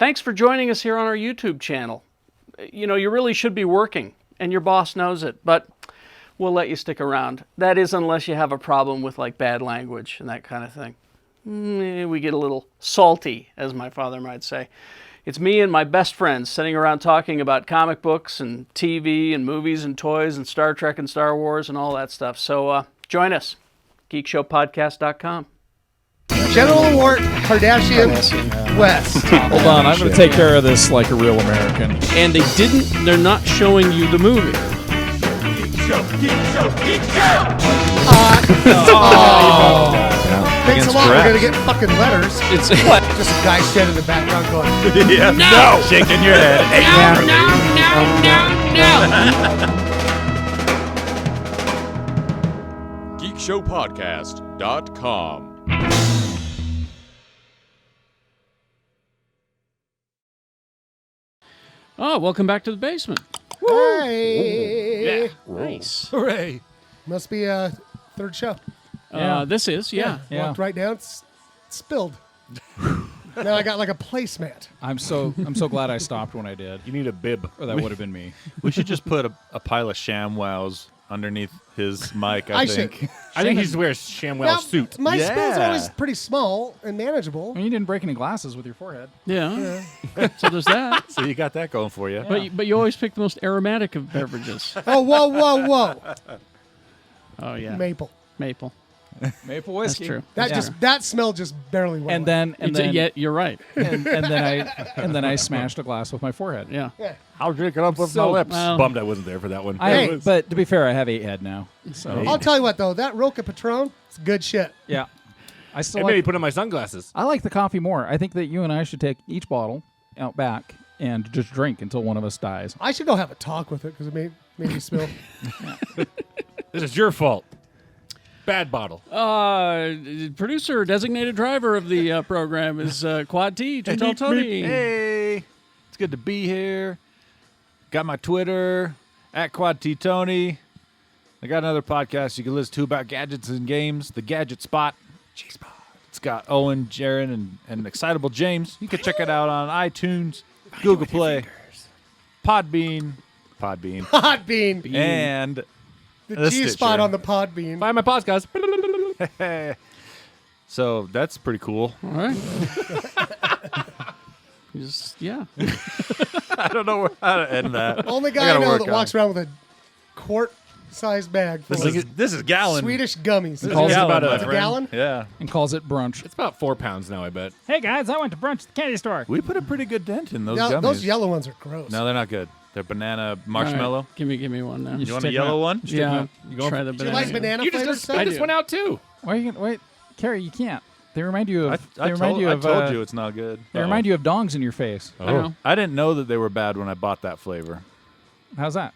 Thanks for joining us here on our YouTube channel. You know, you really should be working, and your boss knows it, but we'll let you stick around. That is, unless you have a problem with, like, bad language and that kind of thing. We get a little salty, as my father might say. It's me and my best friends sitting around talking about comic books and TV and movies and toys and Star Trek and Star Wars and all that stuff. So join us, geekshowpodcast.com. General Award, Kardashian, West. Hold on, I'm going to take care of this like a real American. And they're not showing you the movie. Geekshow! Thanks a lot. We're going to get fucking letters. It's what? Just a guy standing in the background going, Yeah. No! Shaking your head. No. Geekshowpodcast.com. Oh, welcome back to the basement. hey. Yeah. Nice. Hooray. Must be a third show. This is, yeah. Walked right down, spilled. Now I got like a placemat. I'm so glad I stopped when I did. You need a bib. Or that would have been me. We should just put a pile of ShamWows underneath his mic, I think. I think he just wears ShamWow suit. My Yeah. spills are always pretty small and manageable. I mean, you didn't break any glasses with your forehead. Yeah. So there's that. So you got that going for you. But you always pick the most aromatic of beverages. Oh, whoa. Oh, yeah. Maple. Maple. Maple whiskey. That's true. That smell just barely went away. And then Yeah, you're right. and then I smashed a glass with my forehead. Yeah. I'll drink it up with my So, lips. well- Bummed I wasn't there for that one. But to be fair, I have 8 head now. So I'll tell you what, though. That Roca Patron, it's good shit. yeah, I still It like. made me put on my sunglasses. I like the coffee more. I think that you and I should take each bottle out back and just drink until one of us dies. I should go have a talk with it because it made me spill. This is your fault. Bad bottle. Producer, designated driver of the program is Quad T. Tell Tony. Hey, it's good to be here. Got my Twitter, @QuadTTony. I got another podcast you can listen to about gadgets and games, The Gadget Spot. G-Spot. It's got Owen, Jaron, and Excitable James. You can check it out on iTunes, Google Play, Podbean, Podbean. and The G-spot Stitcher. on the Podbean. Buy my podcast. So that's pretty cool. All right. Yeah. I don't know how to end that. Only guy I gotta know work that walks around with a quart-sized bag full This is gallon. Swedish gummies. This Calls is it about It's a gallon? Yeah. and calls it brunch. It's about 4 pounds now, I bet. Hey guys, I went to brunch at the candy store. We put a pretty good dent in those No, gummies. those yellow ones are gross. No, they're not good. They're banana marshmallow. All right. Give me one now. You want a yellow one? Yeah. You going Try the Do you banana. like banana You flavored just stuff? spit I this do. one out, too. Why are you gonna wait, Kerry? You can't. They remind you of. I told you it's not good. They remind you of dongs in your face. I know. I didn't know that they were bad when I bought that flavor. How's that?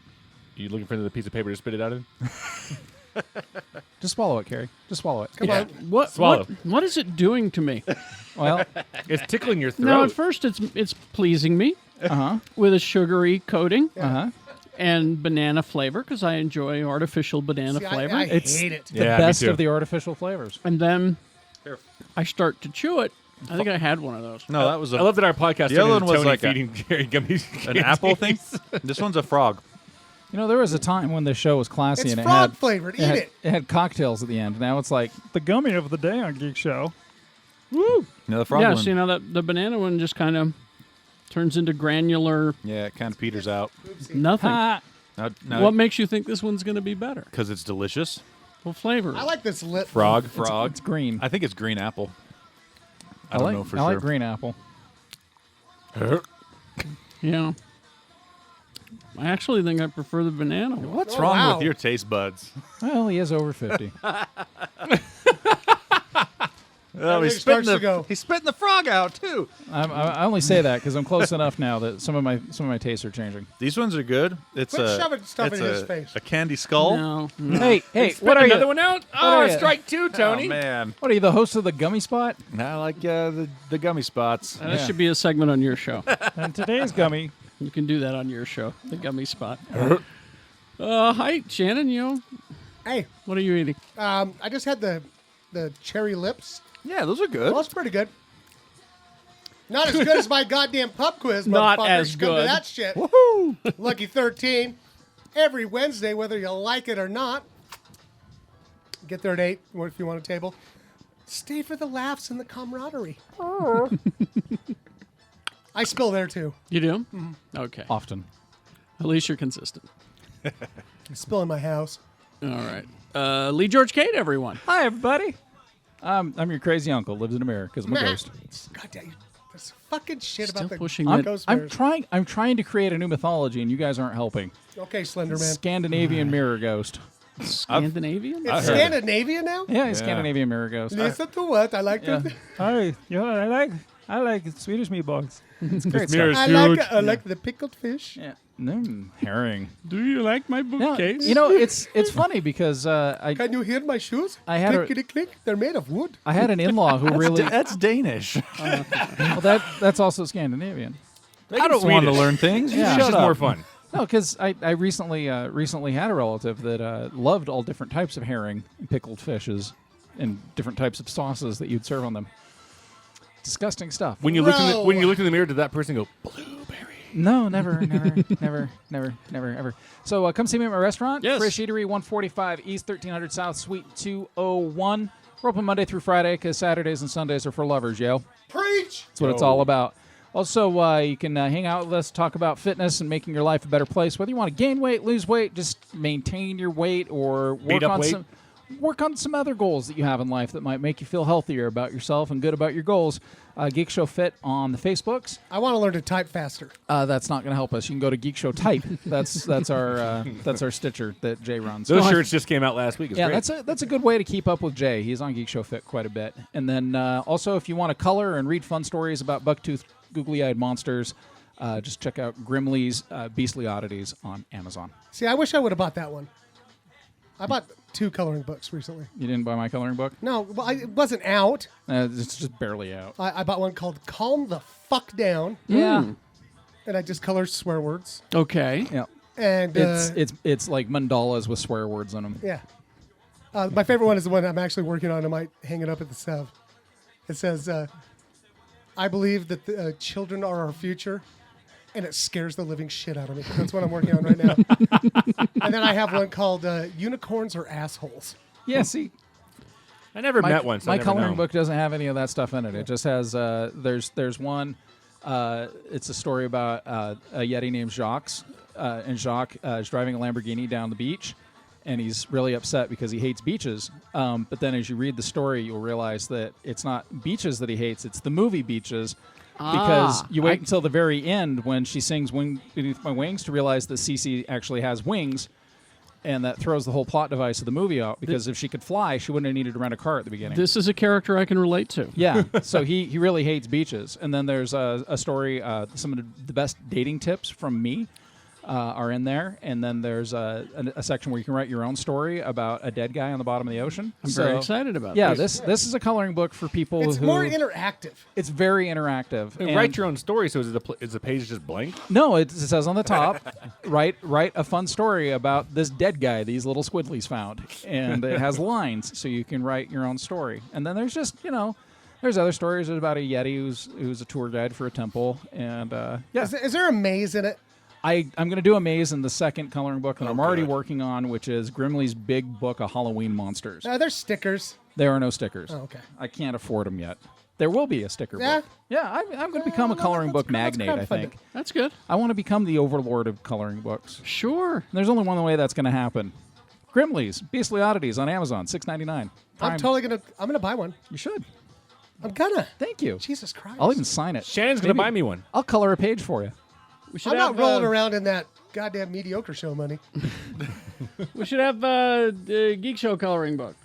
You looking for the piece of paper to spit it out in? Just swallow it, Kerry. Just swallow it. Come on. Swallow. What is it doing to me? Well, It's tickling your throat. Now, at first, it's pleasing me with a sugary coating and banana flavor because I enjoy artificial banana See, flavor. I It's hate it. the Yeah, me best too. of the artificial flavors. And then I start to chew it. I think I had one of those. No, that was I love that our podcast The other turned one into was Tony like feeding Gary gummies. an apple thing. This one's a frog. You know, there was a time when the show was classy It's and it frog had flavored. Eat it. It had cocktails at the end. Now it's like the gummy of the day on Geek Show. Woo! No, the frog Yeah, one. so you know that the banana one just kind of turns into granular Yeah, it kind of peters out. nothing. No, What makes you think this one's going to be better? because it's delicious. What flavor? I like this lit. Frog. It's green. I think it's green apple. I don't like, know for I sure. like green apple. Yeah. I actually think I prefer the banana one. What's Oh, wrong wow. with your taste buds? Well, he is over 50. Oh, Everything starts to go. he's spitting the frog out too. I only say that because I'm close enough now that some of my tastes are changing. These ones are good. It's Quit a shoving stuff it's in his a, face. a candy skull. No. Hey, Spit what are another you? one out? are Oh, you? strike 2, Tony. Oh man, What are you, the host of the Gummy Spot? I like the gummy spots. That should be a segment on your show. And today's Gummy. You can do that on your show, the gummy spot. Hi, Shannon. Hey, What are you eating? I just had the cherry lips. Yeah, those are good. Well, that's pretty good. Not as good as my goddamn pub quiz, Not motherfuckers. as Come to good. that shit. Woohoo! Lucky 13. Every Wednesday, whether you like it or not. Get there at 8 or if you want a table. Stay for the laughs and the camaraderie. I spill there, too. You do? Okay. Often. At least you're consistent. I spill in my house. All right. Lee George Kate, everyone. Hi, everybody. I'm your crazy uncle. Lives in a mirror because I'm a ghost. God damn. This fucking shit Still about the pushing ghost I'm bears. trying to create a new mythology, and you guys aren't helping. Okay, Slender Man. Scandinavian mirror ghost. Scandinavian? It's Scandinavia now? Yeah, he's Scandinavian mirror ghost. Listen to what? I like Yeah. to... Hi, I like Swedish meatballs. It's great This mirror stuff. is I huge. like the pickled fish. Yeah. Herring. Do you like my Yeah, bookcase? you know, it's funny because I Can you hear my shoes? I had a- Clickety-click. They're made of wood. had an in-law who really That's Danish. well that's also Scandinavian. I don't want to Swedish. learn things. You Yeah. shut It's just up. more fun. No, because I recently had a relative that loved all different types of herring, and pickled fishes, and different types of sauces that you'd serve on them. Disgusting stuff. When you looked in the, Bro. when you looked in the mirror, did that person go blueberry? No, never, ever. So come see me at my restaurant, Yes. Fresh Eatery, 145 East 1300 South, Suite 201. We're open Monday through Friday because Saturdays and Sundays are for lovers, yo. Preach! That's what it's all about. Also, you can hang out with us, talk about fitness and making your life a better place. Whether you want to gain weight, lose weight, just maintain your weight, or work on some other goals that you have in life that might make you feel healthier about yourself and good about your goals. Geekshow Fit on the Facebooks. I want to learn to type faster. That's not going to help us. You can go to Geekshow Type. That's our Stitcher that Jay runs. Those shirts just came out last week. It's Yeah, great. that's a good way to keep up with Jay. He's on Geekshow Fit quite a bit. And then also, if you want to color and read fun stories about bucktooth, googly-eyed monsters, just check out Grimley's Beastly Oddities on Amazon. See, I wish I would have bought that one. I bought 2 coloring books recently. You didn't buy my coloring book? No, well, it wasn't out. It's just barely out. I bought one called Calm the Fuck Down, Yeah. and I just color swear words. Okay. Yeah. And It's like mandalas with swear words in them. yeah. My favorite one is the one I'm actually working on. I might hang it up at the Sev. It says, I believe that the, children are our future, and it scares the living shit out of me. That's what I'm working on right now. And then I have one called Unicorns Are Assholes. Yeah, see, I never met one. So my I never coloring know. book doesn't have any of that stuff in it. It just has there's one. It's a story about a Yeti named Jacques, and Jacques is driving a Lamborghini down the beach, and he's really upset because he hates beaches. But then as you read the story, you'll realize that it's not beaches that he hates; it's the movie Beaches. Because you wait until the very end when she sings "Wing Beneath My Wings" to realize that Cece actually has wings. And that throws the whole plot device of the movie out because if she could fly, she wouldn't have needed to rent a car at the beginning. This is a character I can relate to. Yeah, so he really hates beaches. And then there's a story, some of the best dating tips from me are in there. And then there's a section where you can write your own story about a dead guy on the bottom of the ocean. I'm very excited about Yeah, this. this is a coloring book for people It's who... more interactive. It's very interactive. Hey, And- write your own story. So is the page just blank? No, it says on the top, write a fun story about this dead guy these little squiddlies found. And it has lines, so you can write your own story. And then there's just, there's other stories about a Yeti who's a tour guide for a temple. And, yeah. Is there a maze in it? I'm going to do a maze in the second coloring book that I'm already good. working on, which is Grimley's Big Book of Halloween Monsters. There's stickers. There are no stickers. Oh, okay. I can't afford them yet. There will be a sticker Yeah? book. Yeah, I'm going to become a coloring book magnate, I crowdfunding. think. That's good. I want to become the overlord of coloring books. Sure. There's only one way that's going to happen. Grimley's Beastly Oddities on Amazon, $6.99. I'm gonna buy one. You should. I'm gonna. Thank you. Jesus Christ. I'll even sign it. Shannon's gonna Maybe- buy me one. I'll color a page for you. We should I'm have, not rolling around in that goddamn mediocre show money. We should have Geek Show coloring book.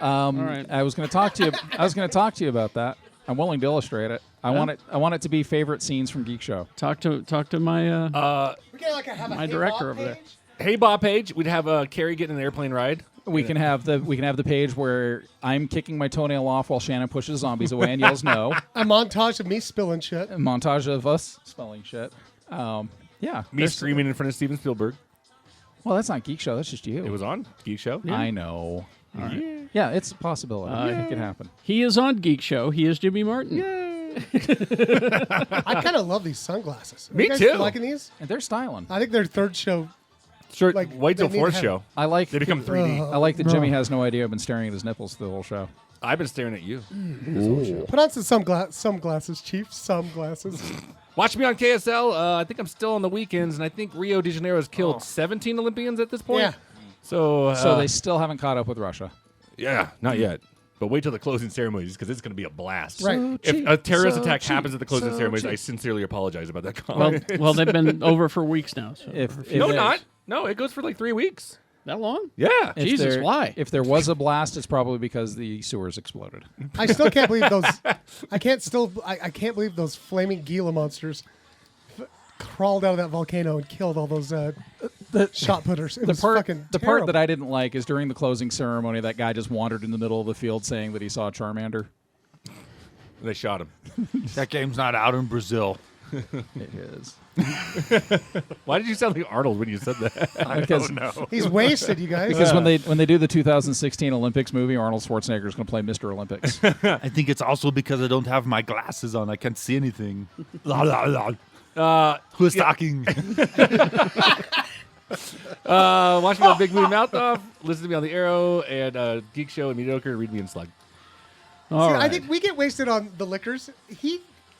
All right. I was going to talk to you. I was going to talk to you about that. I'm willing to illustrate it. I want it to be favorite scenes from Geek Show. Talk to my We can have a My Hey director Bob over there. page. Hey Bob page. We'd have Kerry getting an airplane ride. We can have the page where I'm kicking my toenail off while Shannon pushes zombies away and yells no. A montage of me spilling shit. A montage of us spelling shit. Yeah. Me screaming in front of Steven Spielberg. Well, that's not Geek Show. That's just you. It was on Geek Show. I know. All right. Yeah, it's a possibility. It could happen. He is on Geek Show. He is Jimmy Martin. I kind of love these sunglasses. Are Me you guys too. liking these? And they're styling. I think their third show. Short, Like, wait till they need fourth to have- show. I like They become 3D. I like that Jimmy has no idea I've been staring at his nipples the whole show. I've been staring at you. Put on some sunglasses, Chief. Sunglasses. Watch me on KSL. I think I'm still on the weekends, and I think Rio de Janeiro has killed 17 Olympians at this point. Yeah. So, So they still haven't caught up with Russia. yeah, not yet. But wait till the closing ceremonies because it's going to be a blast. Right. If a terrorist attack happens at the closing ceremonies, I sincerely apologize about that comment. Well, they've been over for weeks now. So no, there- not. No, it goes for like 3 weeks. that long? Yeah. if Jesus, there- why? If there was a blast, it's probably because the sewers exploded. I still can't believe those. I can't believe those flaming Gila monsters crawled out of that volcano and killed all those shot putters. It was fucking the terrible. part that I didn't like is during the closing ceremony, that guy just wandered in the middle of the field saying that he saw a Charmander. They shot him. That game's not out in Brazil. It is. Why did you sound like Arnold when you said that? Because He's wasted, you guys. because when they do the 2016 Olympics movie, Arnold Schwarzenegger is going to play Mr. Olympics. I think it's also because I don't have my glasses on. I can't see anything. La, la, la. Who's talking? Watch me on Big Movie Mouth Off. Listen to me on The Arrow and Geek Show and Mediocre and read me in Slug. All See, right. I think we get wasted on the liquors.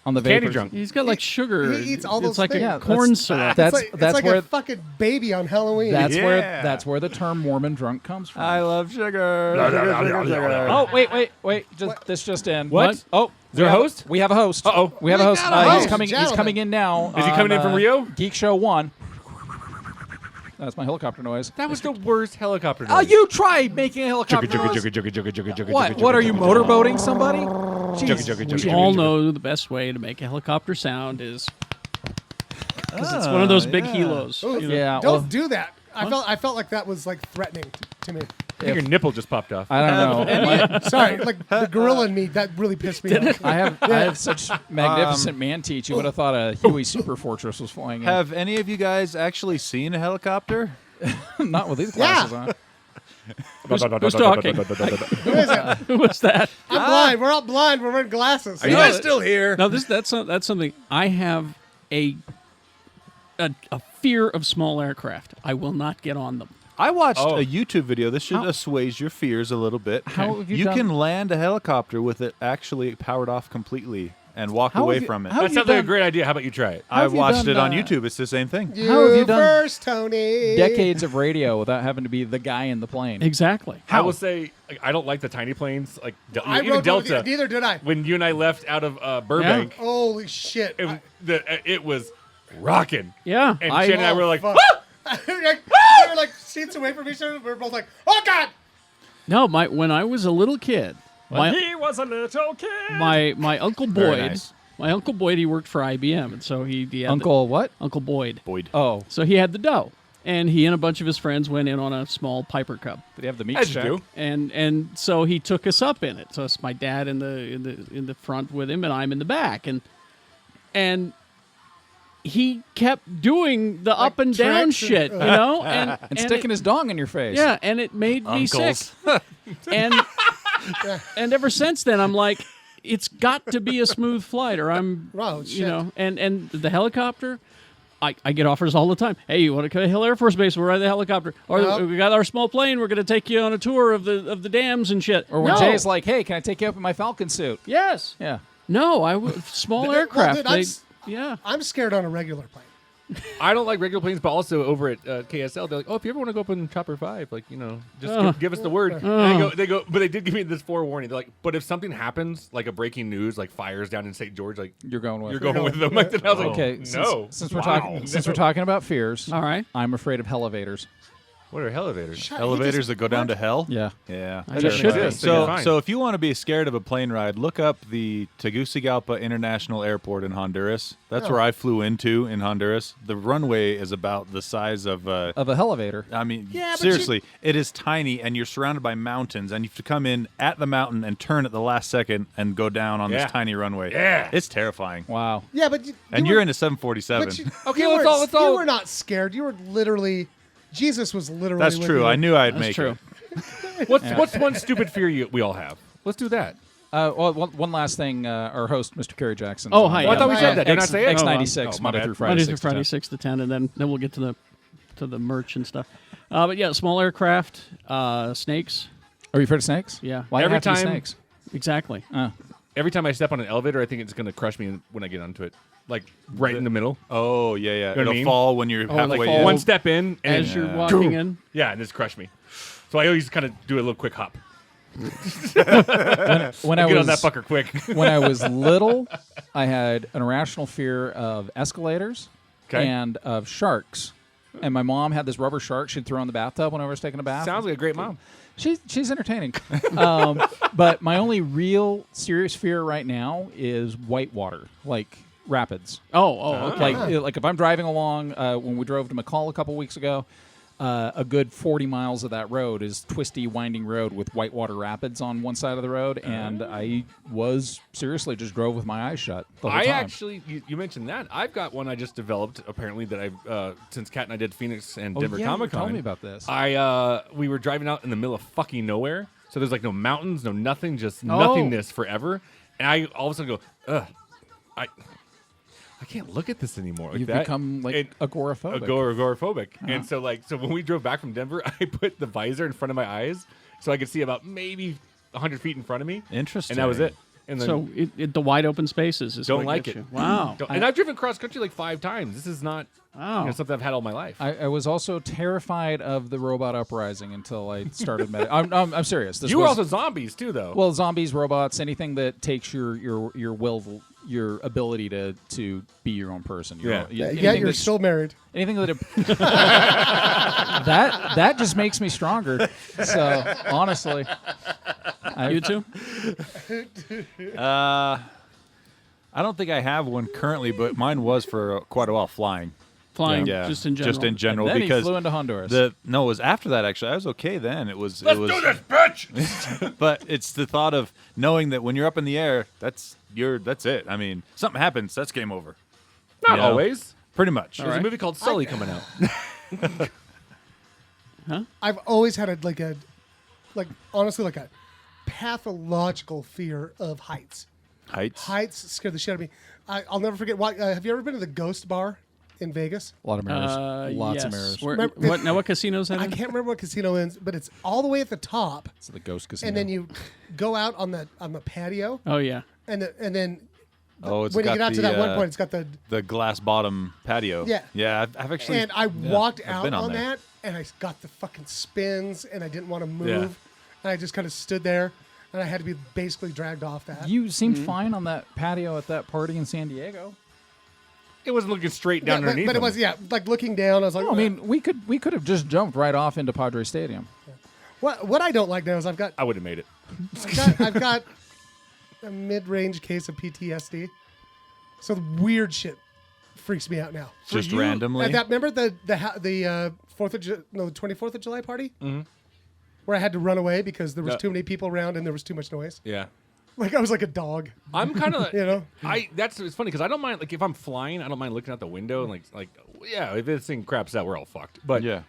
On the Candy vapors. drunk. He's got like sugar. he eats all It's those like things. a Yeah, corn syrup. that's- It's like where- a fucking baby on Halloween. That's Yeah. where the term Mormon drunk comes from. I love sugar. Oh, wait! This just in. What? Oh, Is there a host? We have a host. Uh-oh. We have a We host. got a host, He's coming. He's gentlemen. coming in now. Is he coming in from Rio? Geek Show 1. That's my helicopter noise. That was the worst helicopter Oh, noise. you try making a helicopter noise. What are you motorboating somebody? Jesus. We all know the best way to make a helicopter sound is because it's one of those big helos. Ooh, you know? Yeah. Don't well, do that. I felt like that was like threatening to me. I think your nipple just popped off. I don't know. Sorry, like the gorilla in me, that really pissed me off. I have such magnificent man teeth. You would have thought a Huey Super Fortress was flying in. Have any of you guys actually seen a helicopter? Not with these glasses on. Who's talking? Who is it? Who was that? I'm blind. We're all blind. We're wearing glasses. Are you guys still here? No, that's something. I have a fear of small aircraft. I will not get on them. I watched Oh. a YouTube video. This should How- assuage your fears a little bit. How have you done- can land a helicopter with it actually powered off completely and walk How away have you- from it. how That have sounds like a done- great idea. How about you try it? How I have you watched done, it on uh, YouTube. It's the same thing. How have you done first, Tony? decades of radio without having to be the guy in the plane? Exactly. I will say like, I don't like the tiny planes, like I even rode one with Delta. you. Neither did I. When you and I left out of Burbank, Holy shit. it was rocking. Yeah. And Shannon and I were like, fuck. we were like seats away from each other. We were both like, oh, God. No, when I was a little kid, He was a little kid. my Uncle Very Boyd, nice. my Uncle Boyd, he worked for IBM, and so he had Uncle what? Uncle Boyd. Boyd. Oh, So he had the dough, and he and a bunch of his friends went in on a small Piper Cub, did he have the meat as you shack? do. and so he took us up in it. So it's my dad in the front with him, and I'm in the back, and he kept doing the up and down tricks shit, and- you know, and And sticking his dong in your face. yeah, and it made me sick. And and ever since then, I'm like, it's got to be a smooth flight, or I'm, Oh, you shit. know, and the helicopter. I get offers all the time. Hey, you want to come to Hill Air Force Base? We're riding the helicopter. Or Yep. we got our small plane. We're going to take you on a tour of the dams and shit. Or when No. Jay's like, "Hey, can I take you up in my Falcon suit?" Yes. Yeah. No, small Well, aircraft. dude, yeah. I'm scared on a regular plane. I don't like regular planes, but also over at KSL, they're like, "Oh, if you ever want to go up in Chopper 5, like just give us the word." And they go, but they did give me this forewarning. They're like, "But if something happens, like a breaking news, like fires down in St. George, like You're going with. you're going with them." Like, I was like, Okay. "No." Since we're talking about fears, All right. I'm afraid of elevators. What are elevators? Elevators that go down to hell? Yeah. Yeah. I just should be. So if you want to be scared of a plane ride, look up the Tegucigalpa International Airport in Honduras. That's where I flew into in Honduras. The runway is about the size of Of a elevator. I mean, Yeah, but seriously, it is tiny, and you're surrounded by mountains, and you have to come in at the mountain and turn at the last second and go down on Yeah. this tiny runway. Yeah. It's terrifying. Wow. Yeah, but And you you're were, in a 747. but you, Okay, you let's weren't- all- You were not scared. You were literally. Jesus was literally. That's with true. you. I knew I'd That's make true. it. What's one stupid fear we all have? Let's do that. Well, one last thing. Our host, Mr. Kerry Jackson. Oh, hi. Oh, I thought we said that. Did I not say it? X96, Oh, my Monday bad. through Friday. Monday 6 through to Friday, 10. 6 to 10, and then we'll get to the merch and stuff. But yeah, small aircraft, snakes. Are you afraid of snakes? Yeah. Why Every have to be time- snakes? Exactly. Every time I step on an elevator, I think it's going to crush me when I get onto it. Like right in the middle. Oh, yeah. know what I It'll mean? fall when you're halfway like in. fall. One step in, and As you're walking in. yeah, and just crush me. So I always kind of do a little quick hop. When I Get was on that fucker quick. when I was little, I had an irrational fear of escalators Okay. and of sharks. And my mom had this rubber shark she'd throw in the bathtub when I was taking a bath. Sounds like a great mom. She's entertaining. But my only real serious fear right now is whitewater, like rapids. Oh, okay. Like if I'm driving along, when we drove to McCall a couple weeks ago, a good 40 miles of that road is twisty, winding road with whitewater rapids on one side of the road, and I seriously just drove with my eyes shut the whole I time. actually, you mentioned that. I've got one I just developed, apparently, that I've, since Kat and I did Phoenix and Denver yeah, Comic Con. Tell me about this. We were driving out in the middle of fucking nowhere. So there's like no mountains, no nothing, just nothingness forever. And I all of a sudden go, ugh, I can't look at this anymore. Like You've that. become like agoraphobic. Agoraphobic. And so when we drove back from Denver, I put the visor in front of my eyes so I could see about maybe 100 feet in front of me. Interesting. And that was it. And then So the wide open spaces is don't what like gets it. you. Wow. And I've driven cross country like 5 times. This is not Wow. something I've had all my life. I was also terrified of the robot uprising until I started meditating. I'm serious. This You were was- also zombies too, though. well, zombies, robots, anything that takes your will, your ability to be your own person. Yeah. Yet anything you're that's- still married. anything that that just makes me stronger. So honestly, You too? I don't think I have one currently, but mine was for quite a while flying. Flying, Yeah, just in general. Just in general, then because he flew into Honduras. it was after that. Actually, I was okay then. Let's do this, bitch! But it's the thought of knowing that when you're up in the air, that's it. I mean, something happens, that's game over. Not You know? always. Pretty much. There's a movie called Sully coming out. I've always had honestly a pathological fear of heights. Heights. Heights scare the shit out of me. I'll never forget. Have you ever been to the Ghost Bar in Vegas? a lot of mirrors. Lots of yes. mirrors. Where, what casino is that I in? can't remember what casino it is, but it's all the way at the top, It's the ghost casino. and then you go out on the patio, Oh, yeah. and then Oh, it's when you got get out to that one point, it's got the the glass bottom patio. Yeah. Yeah, I've actually. and I walked I've out been on there. that, and I got the fucking spins, and I didn't want to move, Yeah. and I just kind of stood there, and I had to be basically dragged off that. You seemed fine on that patio at that party in San Diego. It wasn't looking straight Yeah, down underneath but it him. was like looking down. I was like, I mean, we could have just jumped right off into Padre Stadium. what I don't like now is I've got I would have made it. I've got a mid-range case of PTSD, so the weird shit freaks me out now. Just randomly. Remember the 24th of July party, where I had to run away because there was No. too many people around and there was too much noise. Yeah. Like I was like a dog. I'm kind of, You know? it's funny because I don't mind, like, if I'm flying, I don't mind looking out the window and like, yeah, if this thing craps out, we're all fucked. But Yeah.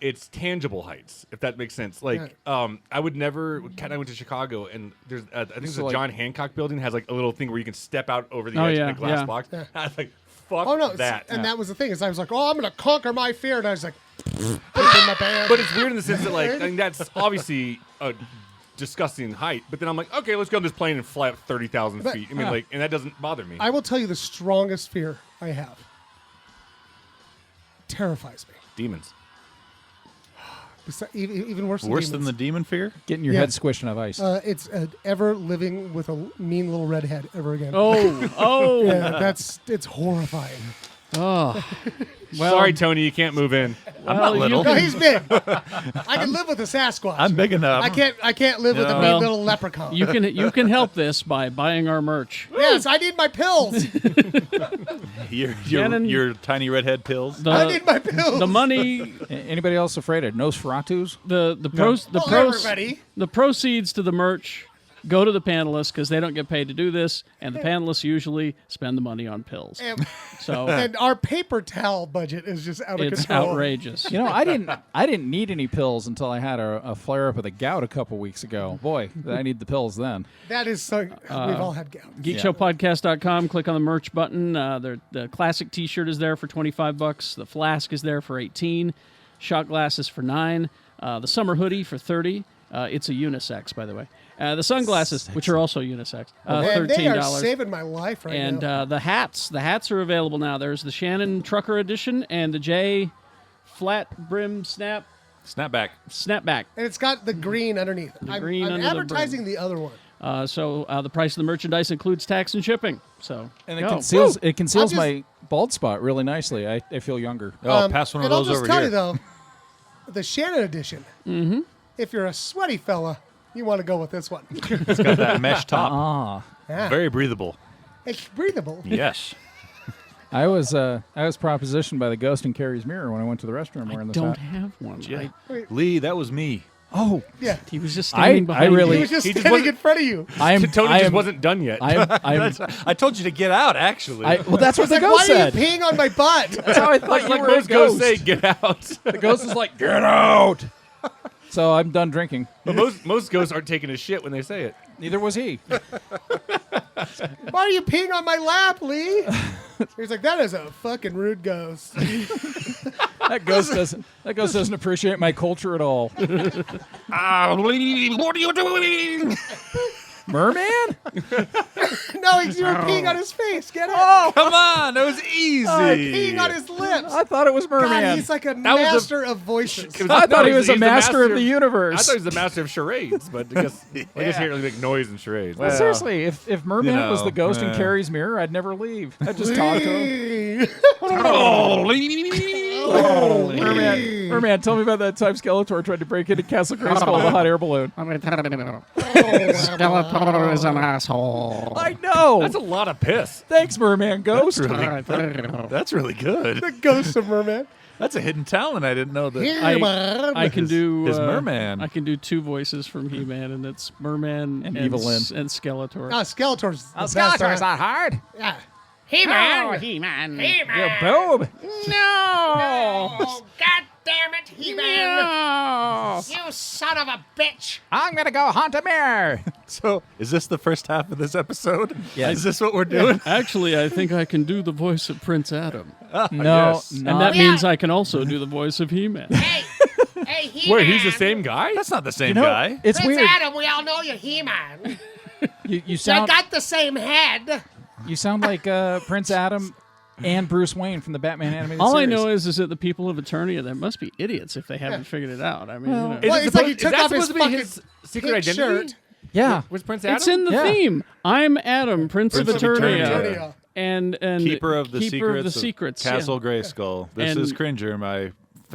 It's tangible heights, if that makes sense. Like, I would never. Kat and I went to Chicago, and there's, I think it's So, the like- John Hancock building has like a little thing where you can step out over the Oh, edge yeah, in a glass yeah. box. Yeah. I was like, fuck Oh no! that. And that was the thing is I was like, oh, I'm gonna conquer my fear, and I was like, put it in my band. But it's weird in the sense that, like, I mean, that's obviously a disgusting height. But then I'm like, okay, let's go on this plane and fly up 30,000 But- feet. I mean, like, and that doesn't bother me. I will tell you the strongest fear I have. Terrifies me. Demons. Even worse than Worse than demons. the demon fear? Getting your Yeah. head squished enough ice. It's ever living with a mean little redhead ever again. Oh. Yeah, it's horrifying. Well, Sorry, Tony, you can't move in. I'm not little. No, he's big. I can live with a Sasquatch. I'm big enough. I can't live with a mean Well, little leprechaun. you can help this by buying our merch. Yes, I need my pills. Shannon- Your tiny redhead pills. I need my pills. The money, Anybody else afraid of Nosferatus? the Well, everybody. the proceeds to the merch go to the panelists because they don't get paid to do this, and the panelists usually spend the money on pills. So And our paper towel budget is just out of it's control. outrageous. You know, I didn't need any pills until I had a flare up of the gout a couple weeks ago. Boy, I need the pills then. That is so. We've all had gout. GeekshowPodcast.com. Click on the merch button. The classic T-shirt is there for $25. The flask is there for $18. Shot glasses for $9. The summer hoodie for $30. It's a unisex, by the way. The sunglasses, which are also unisex, Man, they are $13. saving my life right And now. the hats are available now. There's the Shannon Trucker Edition and the J Flat Brim Snapback. Snapback. And it's got the green underneath. I'm green under the advertising the other one. So the price of the merchandise includes tax and shipping. So And it go. conceals I'll just- my bald spot really nicely. I feel younger. Oh, pass one of and those I'll just over tell here. you though, the Shannon edition. Mm-hmm. If you're a sweaty fella, you want to go with this one. It's got that mesh top. Ah. Yeah. Very breathable. It's breathable. Yes. I was propositioned by the ghost in Kerry's mirror when I went to the restroom wearing this Don't hat. have one. Yeah. Lee, that was me. Oh, Yeah. He was just I standing behind really- He you. was just He just standing wasn't- in front of you. I'm Tony I just am, wasn't done yet. I'm I told you to get out, actually. well, that's what It's the like, ghost why are said. you peeing on my butt? That's how I thought like you were most a ghost. ghosts say, get out. The ghost is like, get out. So I'm done drinking. But most ghosts aren't taking a shit when they say it. Neither was he. Why are you peeing on my lap, Lee? He's like, that is a fucking rude ghost. That ghost doesn't appreciate my culture at all. Lee, what are you doing? Merman? No, you were peeing on his face. Get it? Come on, that was easy. Peeing on his lips. I thought it was God, Merman. he's like a That was a- master of voices. I thought he was a the master of the universe. I thought he was the master of charades, but I guess he really make noise and charades. Well, seriously, if Merman was the ghost in yeah. Carrie's mirror, I'd never leave. I'd just talk to him. Merman, tell me about that time Skeletor tried to break into Castle Grayskull with a hot air balloon. Skeletor is an asshole. I know. That's a lot of piss. Thanks, Merman Ghost. That's really good. The ghost of Merman. That's a hidden talent. I didn't know that. I can do His merman. I can do two voices from He-Man, and it's Merman and Evelyn. and Skeletor. Skeletor's the best, Skeletor's huh? not hard. Yeah. He-Man, He-Man, You boob. No, God damn it, He-Man. no. You son of a bitch. I'm going to go haunt a mirror. So, is this the first half of this episode? Yes. Is this what we're doing? Actually, I think I can do the voice of Prince Adam, No, yes. and not that means I can also do the voice of He-Man. Hey, He-Man. Wait, he's the same guy? That's not the same You know, guy. it's Prince weird. Adam, we all know you're He-Man. You You sound got the same head. you sound like Prince Adam and Bruce Wayne from the Batman animated All I series. know is that the people of Eternia, they must be idiots if they haven't figured it out. I mean, you know. Is Well, it it's like he supposed- took is that off his supposed to be fucking his secret pink identity? shirt. Yeah. Was Prince Adam? It's in the Yeah. theme. I'm Adam, Prince of Prince of Eternia, Eternia. and Keeper of the secrets, Castle yeah. Grayskull. This And- is Cringer, my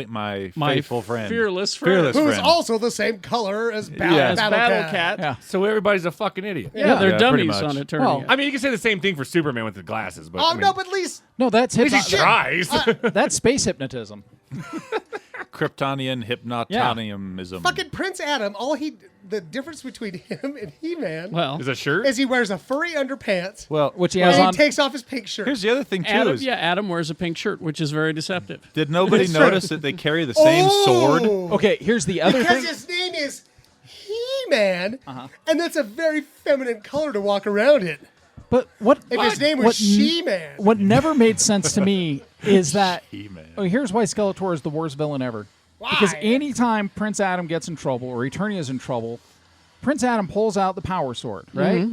My faithful friend. fearless friend. Fearless Who's friend. also the same color as Yeah. As Battle Battle Cat. Cat. Yeah. So everybody's a fucking idiot. Yeah, they're Yeah, pretty dummies much. on Eternia. Well, I mean, you can say the same thing for Superman with the glasses, but Oh, I mean, no, but at least No, that's at least he tries. that's space hypnotism. Kryptonian hypnotoniumism. fucking Prince Adam, the difference between him and He-Man well, Is a shirt? is he wears a furry underpants Well, Which he and has he on. takes off his pink shirt. here's the other thing too. Adam wears a pink shirt, which is very deceptive. Did nobody That's true. notice that they carry the same sword? Okay, here's the other Because thing. his name is He-Man, and that's a very feminine color to walk around in. But what? If his name was what- She-Man. What never made sense to me is that. He-Man. Oh, here's why Skeletor is the worst villain ever. Why? Because anytime Prince Adam gets in trouble or Eternia's in trouble, Prince Adam pulls out the power sword, right?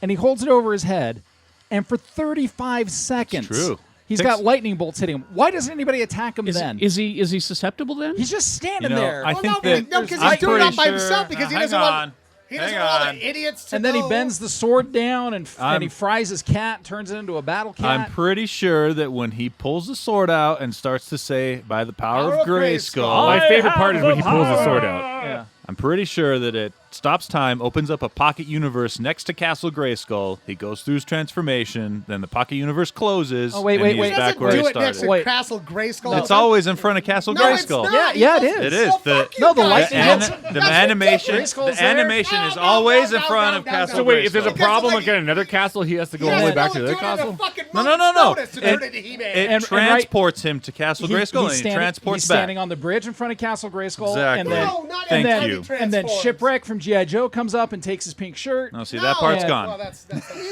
And he holds it over his head, and for 35 seconds, true. he's Takes- got lightning bolts hitting him. Why doesn't anybody attack him then? Is he susceptible then? He's just standing You know, there. I Well, think no, that no, because I'm he's doing it all pretty by sure- himself because he hang doesn't on. want He doesn't Hang want on. the idiots to and then he know. bends the sword down and I'm- he fries his cat, turns it into a battle cat. I'm pretty sure that when he pulls the sword out and starts to say, by the power of Grayskull, My favorite part is when he pulls the sword out. yeah. I'm pretty sure that it stops time, opens up a pocket universe next to Castle Grayskull. He goes through his transformation. Then the pocket universe closes. Oh, wait, and wait, he's wait. back where he do it next started. to Wait. Castle Grayskull. It's always in front of Castle No, it's Grayskull. not. Yeah, it He is. goes, It is. "Oh, The, fuck you No, the guys." lightning That's- bolts- the that's animation, ridiculous. the animation is always in front of Castle So wait, if there's a Grayskull. problem like- like at another castle, he has to go He all the has way back to to the do other it in a castle? fucking No. month's notice to turn It, into He-Man. it And transports him to Castle Grayskull, and he standing, transports he's back. standing on the bridge in front of Castle Grayskull, Exactly. and then No, not Thank every time you. he and then transforms. Shipwreck from G.I. Joe comes up and takes his pink shirt. No, see, that part's And- gone. Well, that's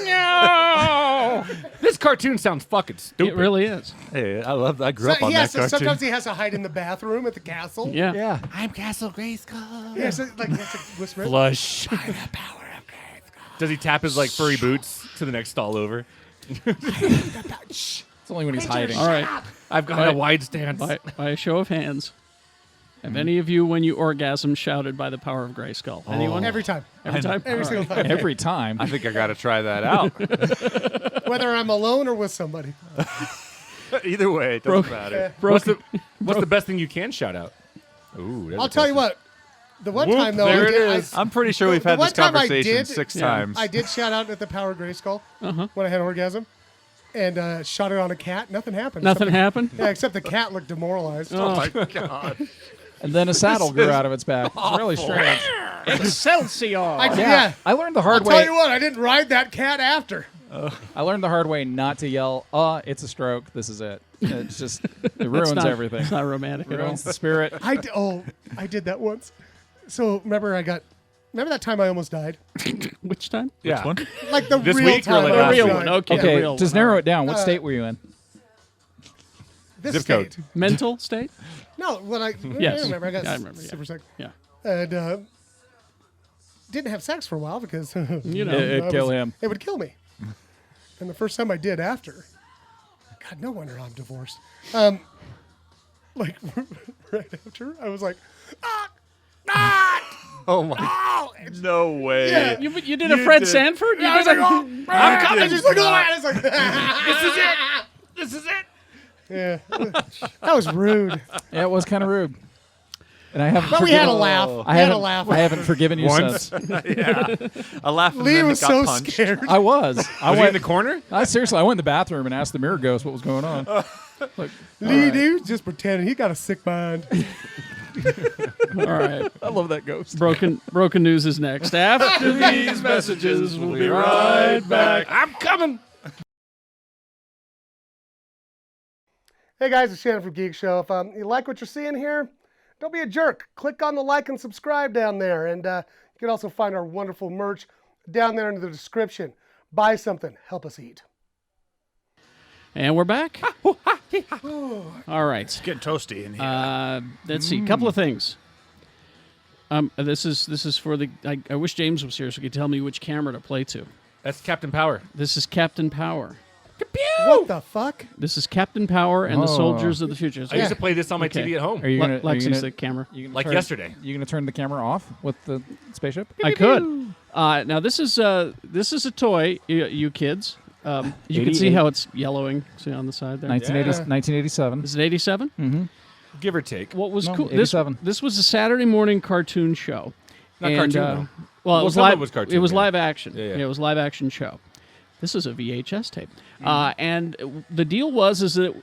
No! This cartoon sounds fucking stupid. It really is. Hey, I love that. I grew So up on he that has to, cartoon. sometimes he has to hide in the bathroom at the castle. Yeah. Yeah. I'm Castle Grayskull. Yeah, so, like, he has to whisper it. Flush. Does he tap his like furry boots to the next stall over? It's only when he's hiding. All right. I've got Right. a wide stance. By a show of hands, have any of you, when you orgasm, shouted by the power of Grayskull? Anyone? Every time. Every time? Every single time. Every time. I think I got to try that out. Whether I'm alone or with somebody. Either way, it doesn't matter. What's the best thing you can shout out? Ooh, there's I'll a tell you question. what. The one Whoop, time, though, there I it did, is. I'm pretty sure we've The had one this time I conversation did- 6 Yeah. times. I did shout out at the power of Grayskull when I had orgasm. And shot it on a cat. Nothing happened. Nothing happened? Yeah, except the cat looked demoralized. Oh my god! And then a saddle grew out of its back. It's really strange. Excelsior! Yeah. I learned the I'll hard tell way. you what, I didn't ride that cat after. I learned the hard way not to yell, it's a stroke. This is it. It's just, it ruins not, everything. It's not romantic at all. Ruins the spirit. I did that once. So remember that time I almost died? Which time? Yeah. Which one? Like the This real week or time like I The last almost real week? died. one. Okay, Yeah. the Okay, real just one. narrow it down. What state were you in? This Zip code. state. Mental state? No, when I Yes. remember, I got Yeah, I remember, yeah. super sick. Yeah. And didn't have sex for a while because You know. It'd kill him. It would kill me. And the first time I did after, God, no wonder I'm divorced. Like right after, I was like, Oh my! No way! Yeah. You did a Fred did. Sanford? You I was did like, a- I'm coming. Just like, oh, it's like, This is it. yeah, that was rude. Yeah, it was kind of rude. And I haven't. But we had a forgiven- laugh. I We had haven't. a laugh. I haven't forgiven you Once. since. A laugh. And Leigh then was got so punched. scared. I was. I Was he in went. the corner? I seriously. I went in the bathroom and asked the mirror ghost what was going on. Like, Lee, dude, just pretending he got a sick mind. All right. I love that ghost. Broken news is next. After these messages, we'll be right back. I'm coming. Hey guys, it's Shannon from Geekshow. If you like what you're seeing here, don't be a jerk. Click on the like and subscribe down there. And you can also find our wonderful merch down there in the description. Buy something. Help us eat. And we're back. All right. It's getting toasty in here. Let's see. A couple of things. This is for the. I wish James was here so he could tell me which camera to play to. That's Captain Power. This is Captain Power. What the fuck? This is Captain Power and the Soldiers of the Future. I used to play this on my Okay. TV at home. Are you gonna? Lexi's the camera. Like yesterday. You gonna turn the camera off with the spaceship? I could. Now this is a toy, you kids. You can see 88. how it's yellowing. See on the side there. 1987. Is it 87? Give or take. What was No, cool? 87. This was a Saturday morning cartoon show. Not And, cartoon, though. Well, it was some of live. it was cartoon, It was yeah. live action. Yeah, yeah. It was live action show. This is a VHS tape, and the deal was that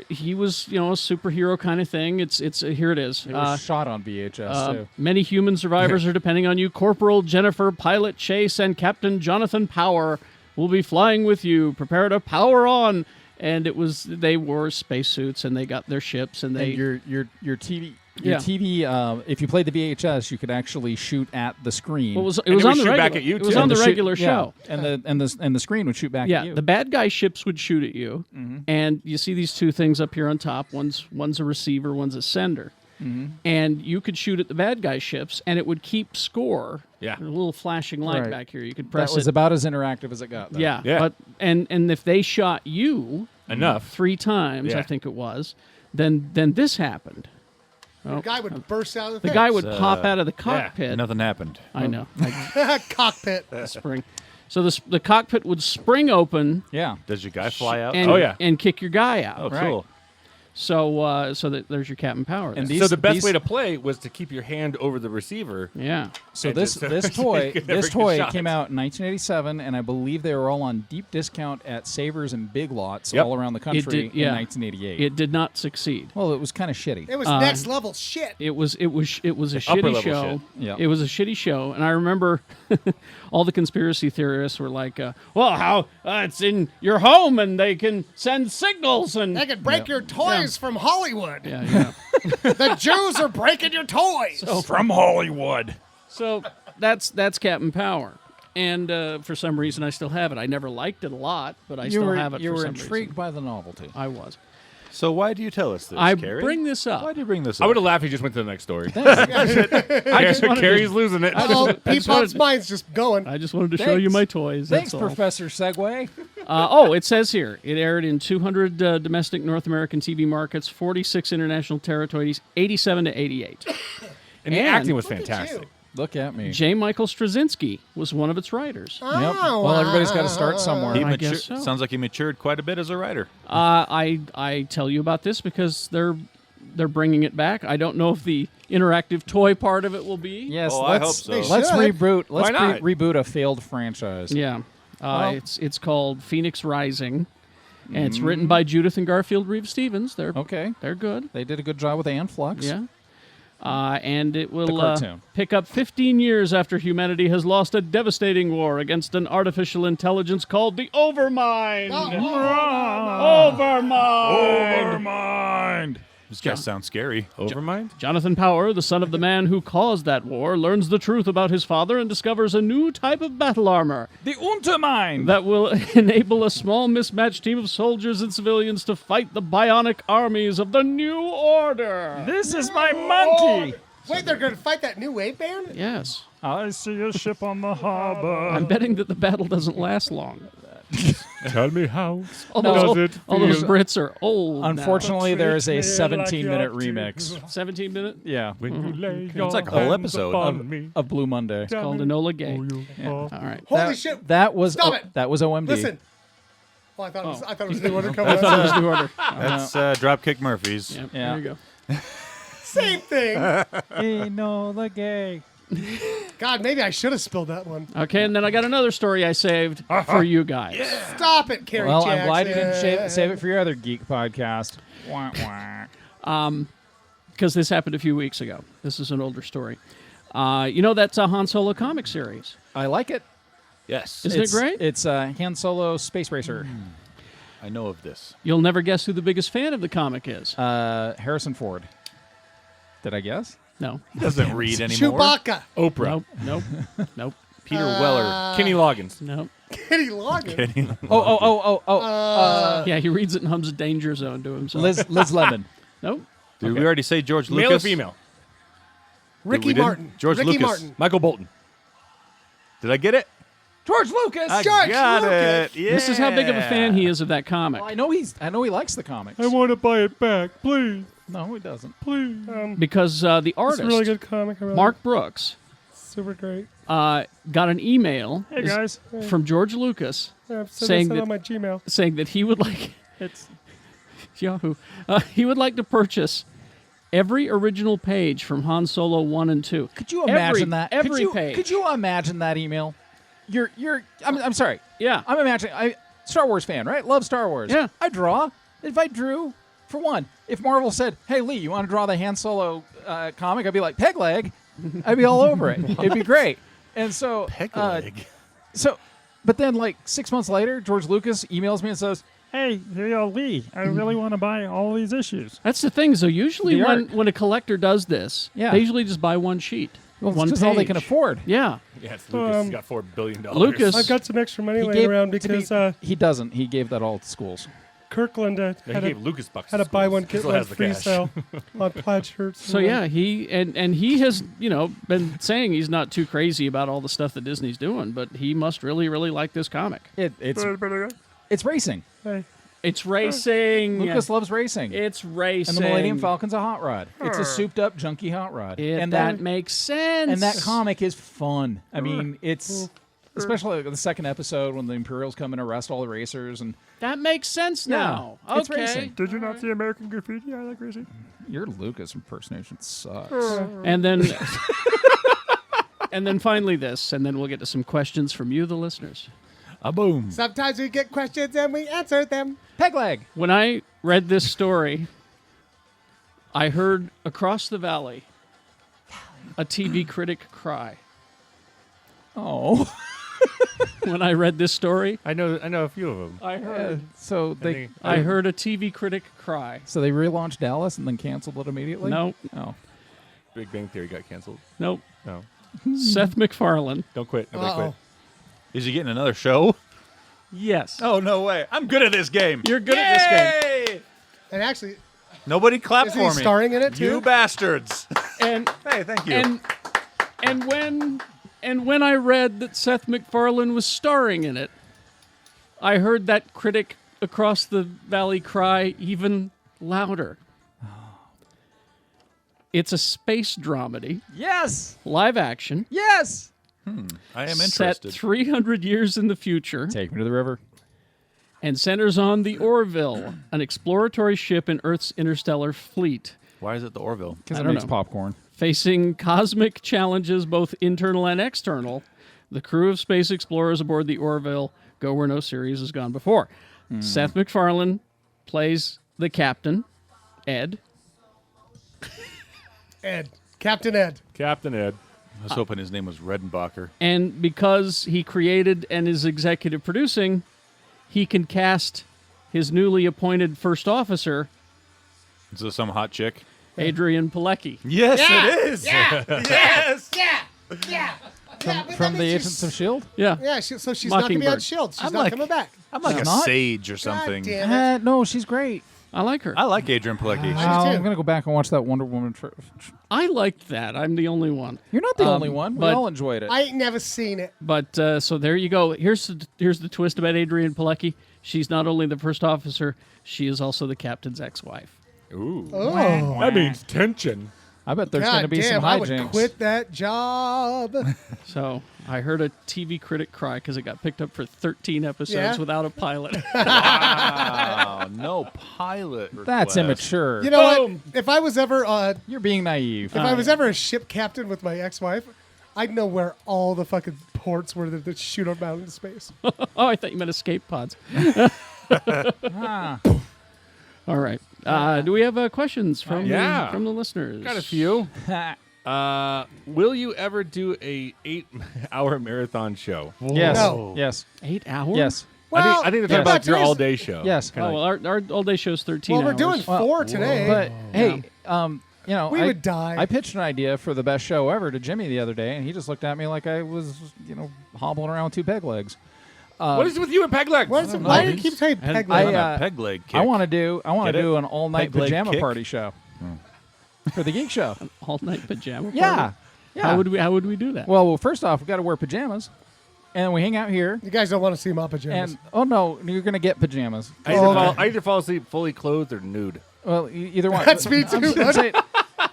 he was a superhero kind of thing. It's here it is. It was shot on VHS too. Many human survivors are depending on you. Corporal Jennifer, Pilot Chase, and Captain Jonathan Power will be flying with you. Prepare to power on. And they wore spacesuits and they got their ships and they. And your TV. Yeah. Your TV, if you played the VHS, you could actually shoot at the screen. Well, it was it on would the shoot regular. back at you, It was too. on the shoot- regular yeah, show. and the screen would shoot back Yeah, at you. the bad guy ships would shoot at you, and you see these two things up here on top. One's a receiver, one's a sender, and you could shoot at the bad guy ships, and it would keep score. Yeah. a little flashing light Right. back here. You could press That was it. about as interactive as it got. Though. Yeah, Yeah. but and if they shot you Enough. 3 times, I Yeah. think it was, then this happened. The guy would burst out of The the guy would pop out of the cockpit. Nothing happened. I know. cockpit. Spring. So the cockpit would spring open Yeah. Does your guy fly out? and, Oh, yeah. and kick your guy out. Oh, Right. cool. So that there's your Captain Power. And there. So the best way to play was to keep your hand over the receiver. Yeah. So And this just- this so toy you could never this get toy shot. came out in 1987, and I believe they were all on deep discount at Savers and Big Lots Yep. all around the country did, yeah. in 1988. It did not succeed. Well, it was kind of shitty. It was next level shit. It was a upper shitty level show. shit. Yeah. It was a shitty show, and I remember all the conspiracy theorists were like, "Well, how it's in your home, and they can send signals, and They could break your toys from Hollywood. yeah." The Jews are breaking your toys. From Hollywood. So that's Captain Power, and for some reason I still have it. I never liked it a lot, but I still have it. You for were some intrigued reason. by the novelty. I was. So why do you tell us this, I Kerry? bring this up. Why do you bring this I up? would have laughed if he just went to the next story. I just wanted Kerry's to, losing it. Oh, I just Peepop's wanted- mind's just going. I just wanted to show you Thanks. my toys. Thanks, that's all. Professor Segway. It says here it aired in 200 domestic North American TV markets, 46 international territories, 87 to 88. And the And- acting was Look at fantastic. you. Look at me. J. Michael Straczynski was one of its writers. Yep. Well, everybody's got to start somewhere. He I guess so. Sounds like he matured quite a bit as a writer. I tell you about this because they're bringing it back. I don't know if the interactive toy part of it will be. Yes, Oh, I let's hope so. They let's should. reboot. Let's Why not? reboot a failed franchise. Yeah. Well- It's called Phoenix Rising, and it's written by Judith and Garfield Reeves-Stevens. They're Okay, good. they did a good job with Flux. Yeah. And it will cartoon. pick up 15 years after humanity has lost a devastating war against an artificial intelligence called the Overmind. Overmind. This guy sounds scary. Overmind? Jonathan Power, the son of the man who caused that war, learns the truth about his father and discovers a new type of battle armor The Untermind. that will enable a small mismatched team of soldiers and civilians to fight the bionic armies of the New Order. This is my monkey. Wait, they're going to fight that new wave band? Yes. I see a ship on the harbor. I'm betting that the battle doesn't last long. Tell me how. All Does those, it all those feel- Brits are old. Unfortunately, there is a Treat me like 17-minute your remix. now. 17 minutes. Yeah, When you lay your It's like a whole hands episode upon me. of Blue Monday. It's called Enola Gay. Yeah. All right. Holy That- shit. That was Stop it. That was OMD. Listen. Oh, I thought it was New Order coming I thought it was out. New Order. That's Dropkick Murphys. Yep, Yeah. There you go. Same thing. Enola Gay. God, maybe I should have spilled that one. Okay, and then I got another story I saved for you guys. Stop it, Kerry Well, Jackson. I'm glad you didn't save it for your other geek podcast. Wah, wah. Because this happened a few weeks ago. This is an older story. That's a Han Solo comic series. I like it. Yes. Isn't it great? It's Han Solo Space Racer. I know of this. You'll never guess who the biggest fan of the comic is. Harrison Ford. Did I guess? No. He doesn't read anymore. Chewbacca. Oprah. Nope. Nope. Peter Weller. Kenny Loggins. Nope. Kenny Loggins. Yeah, he reads it and hums Danger Zone to himself. Liz Lemon. Nope. Did we already say George Male Lucas? or female? Ricky we didn't? Martin. George Ricky Lucas. Martin. Michael Bolton. Did I get it? George Lucas. I George got Lucas. it. Yeah. This is how big of a fan he is of that comic. Well, I know he likes the comics. want to buy it back, please, No, he doesn't. please. Because the It's artist, a really good comic. I really Mark Brooks, super great. got an email Hey guys, from George Lucas Yeah, Saying that that- on my Gmail. saying that he would like it's Yahoo. He would like to purchase every original page from Han Solo 1 and 2. Could you imagine that? Every could page. Could you imagine that email? I'm sorry. Yeah. I'm imagining. Star Wars fan, right? Love Star Wars. Yeah. I draw. If I drew, for one, if Marvel said, "Hey Leigh, you want to draw the Han Solo comic?" I'd be like, "Peg leg." I'd be all over it. It'd be great. And so, Peg leg. But then, like 6 months later, George Lucas emails me and says, hey, Leigh, I really want to buy all these issues. That's the thing. So usually The when, art. when a collector does this, Yeah. they usually just buy one sheet. "Well, one it's all they page. can afford." Yeah. Yeah, it's Lucas. He's got $4 billion. Lucas- I've got some extra money He laying gave- around to be- because he doesn't. He gave that all to schools. Kirkland No, had, he a, gave Lucas bucks. had to a buy schools. one He get still one has the free cash. sale on plaid shirts. So yeah, he has been saying he's not too crazy about all the stuff that Disney's doing, but he must really like this comic. It's racing. Hey, It's racing. Lucas loves racing. It's racing. And the Millennium Falcon's a hot rod. It's a souped-up, junky hot rod. And that makes sense. And that comic is fun. I mean, it's especially the second episode when the Imperials come and arrest all the racers, and That makes sense now. it's Okay. racing. Did you not see American Graffiti? I like racing. Your Lucas impersonation sucks. And then and then finally this, and then we'll get to some questions from you, the listeners. A boom. Sometimes we get questions and we answer them. Peg leg. When I read this story, I heard across the valley a TV critic cry. Oh. When I read this story, I know a few of them. I heard So they I heard a TV critic cry. so they relaunched Dallas and then canceled it immediately? Nope. Oh. Big Bang Theory got canceled. Nope. No. Seth MacFarlane. Don't quit. Nobody quit. Uh-oh. Is he getting another show? Yes. Oh, no way. I'm good at this game. You're good at this game. Yay! And actually, Nobody clap is for he me. starring in it too? You bastards. And Hey, thank you. and when I read that Seth MacFarlane was starring in it, I heard that critic across the valley cry even louder. It's a space dramedy, Yes. live action, Yes. I am set interested. 300 years in the future, Take me to the river. and centers on the Orville, an exploratory ship in Earth's interstellar fleet, Why is it the Orville? Because I it don't makes know. popcorn. facing cosmic challenges both internal and external. The crew of space explorers aboard the Orville go where no series has gone before. Seth MacFarlane plays the captain, Ed. Ed. Captain Ed. Captain Ed. I was hoping his name was Redenbacher. And because he created and is executive producing, he can cast his newly appointed first officer, Is this some hot chick? Adrian Pilecki. Yes, it is. Yeah. Yes. Yeah. From the Agents of S.H.I.E.L.D.? Yeah. Yeah, so she's not going to be on Mockingbird. S.H.I.E.L.D. She's I'm not like- coming back. I'm like She's a not? sage or God something. damn it. No, she's great. I like her. I like Adrian Pilecki. I do too. I'm going to go back and watch that Wonder Woman. I liked that. I'm the only one. You're not the only one. We but- all enjoyed it. I ain't never seen it. But so there you go. Here's the twist about Adrian Pilecki. She's not only the first officer, she is also the captain's ex-wife. Ooh. Oh. That means tension. I bet there's God going to be damn, some I would hijinks. quit that job. So I heard a TV critic cry because it got picked up for 13 episodes Yeah? without a pilot. Wow, no pilot request. That's immature. You know what? If I was ever You're being naive. if I was ever a ship captain with my ex-wife, I'd know where all the fucking ports were that shoot them out into space. Oh, I thought you meant escape pods. Ah. All right. Do we have questions from Yeah. the listeners? Got a few. Will you ever do a 8-hour marathon show? Yes. No. Yes. 8 hours? Yes. Well, I think they're yes. talking about your today's- all-day show. Yes. Oh, well, our all-day show's 13 Well, we're hours. doing Well, 4 today. But hey, you know, We I would die. I pitched an idea for the best show ever to Jimmy the other day, and he just looked at me like I was, hobbling around with two peg legs. What is it with you and peg legs? What is it? don't know. Why do you keep saying peg I, leg? On a peg leg kick. I want to do Get it? an all-night Peg leg pajama kick? party show for the Geek Show. All-night pajama party? Yeah. Yeah. How would we do that? Well, first off, we got to wear pajamas, and we hang out here. You guys don't want to see my pajamas. And oh no, you're gonna get pajamas. I either fall asleep fully clothed or nude. Well, either one. That's me too. I'm saying,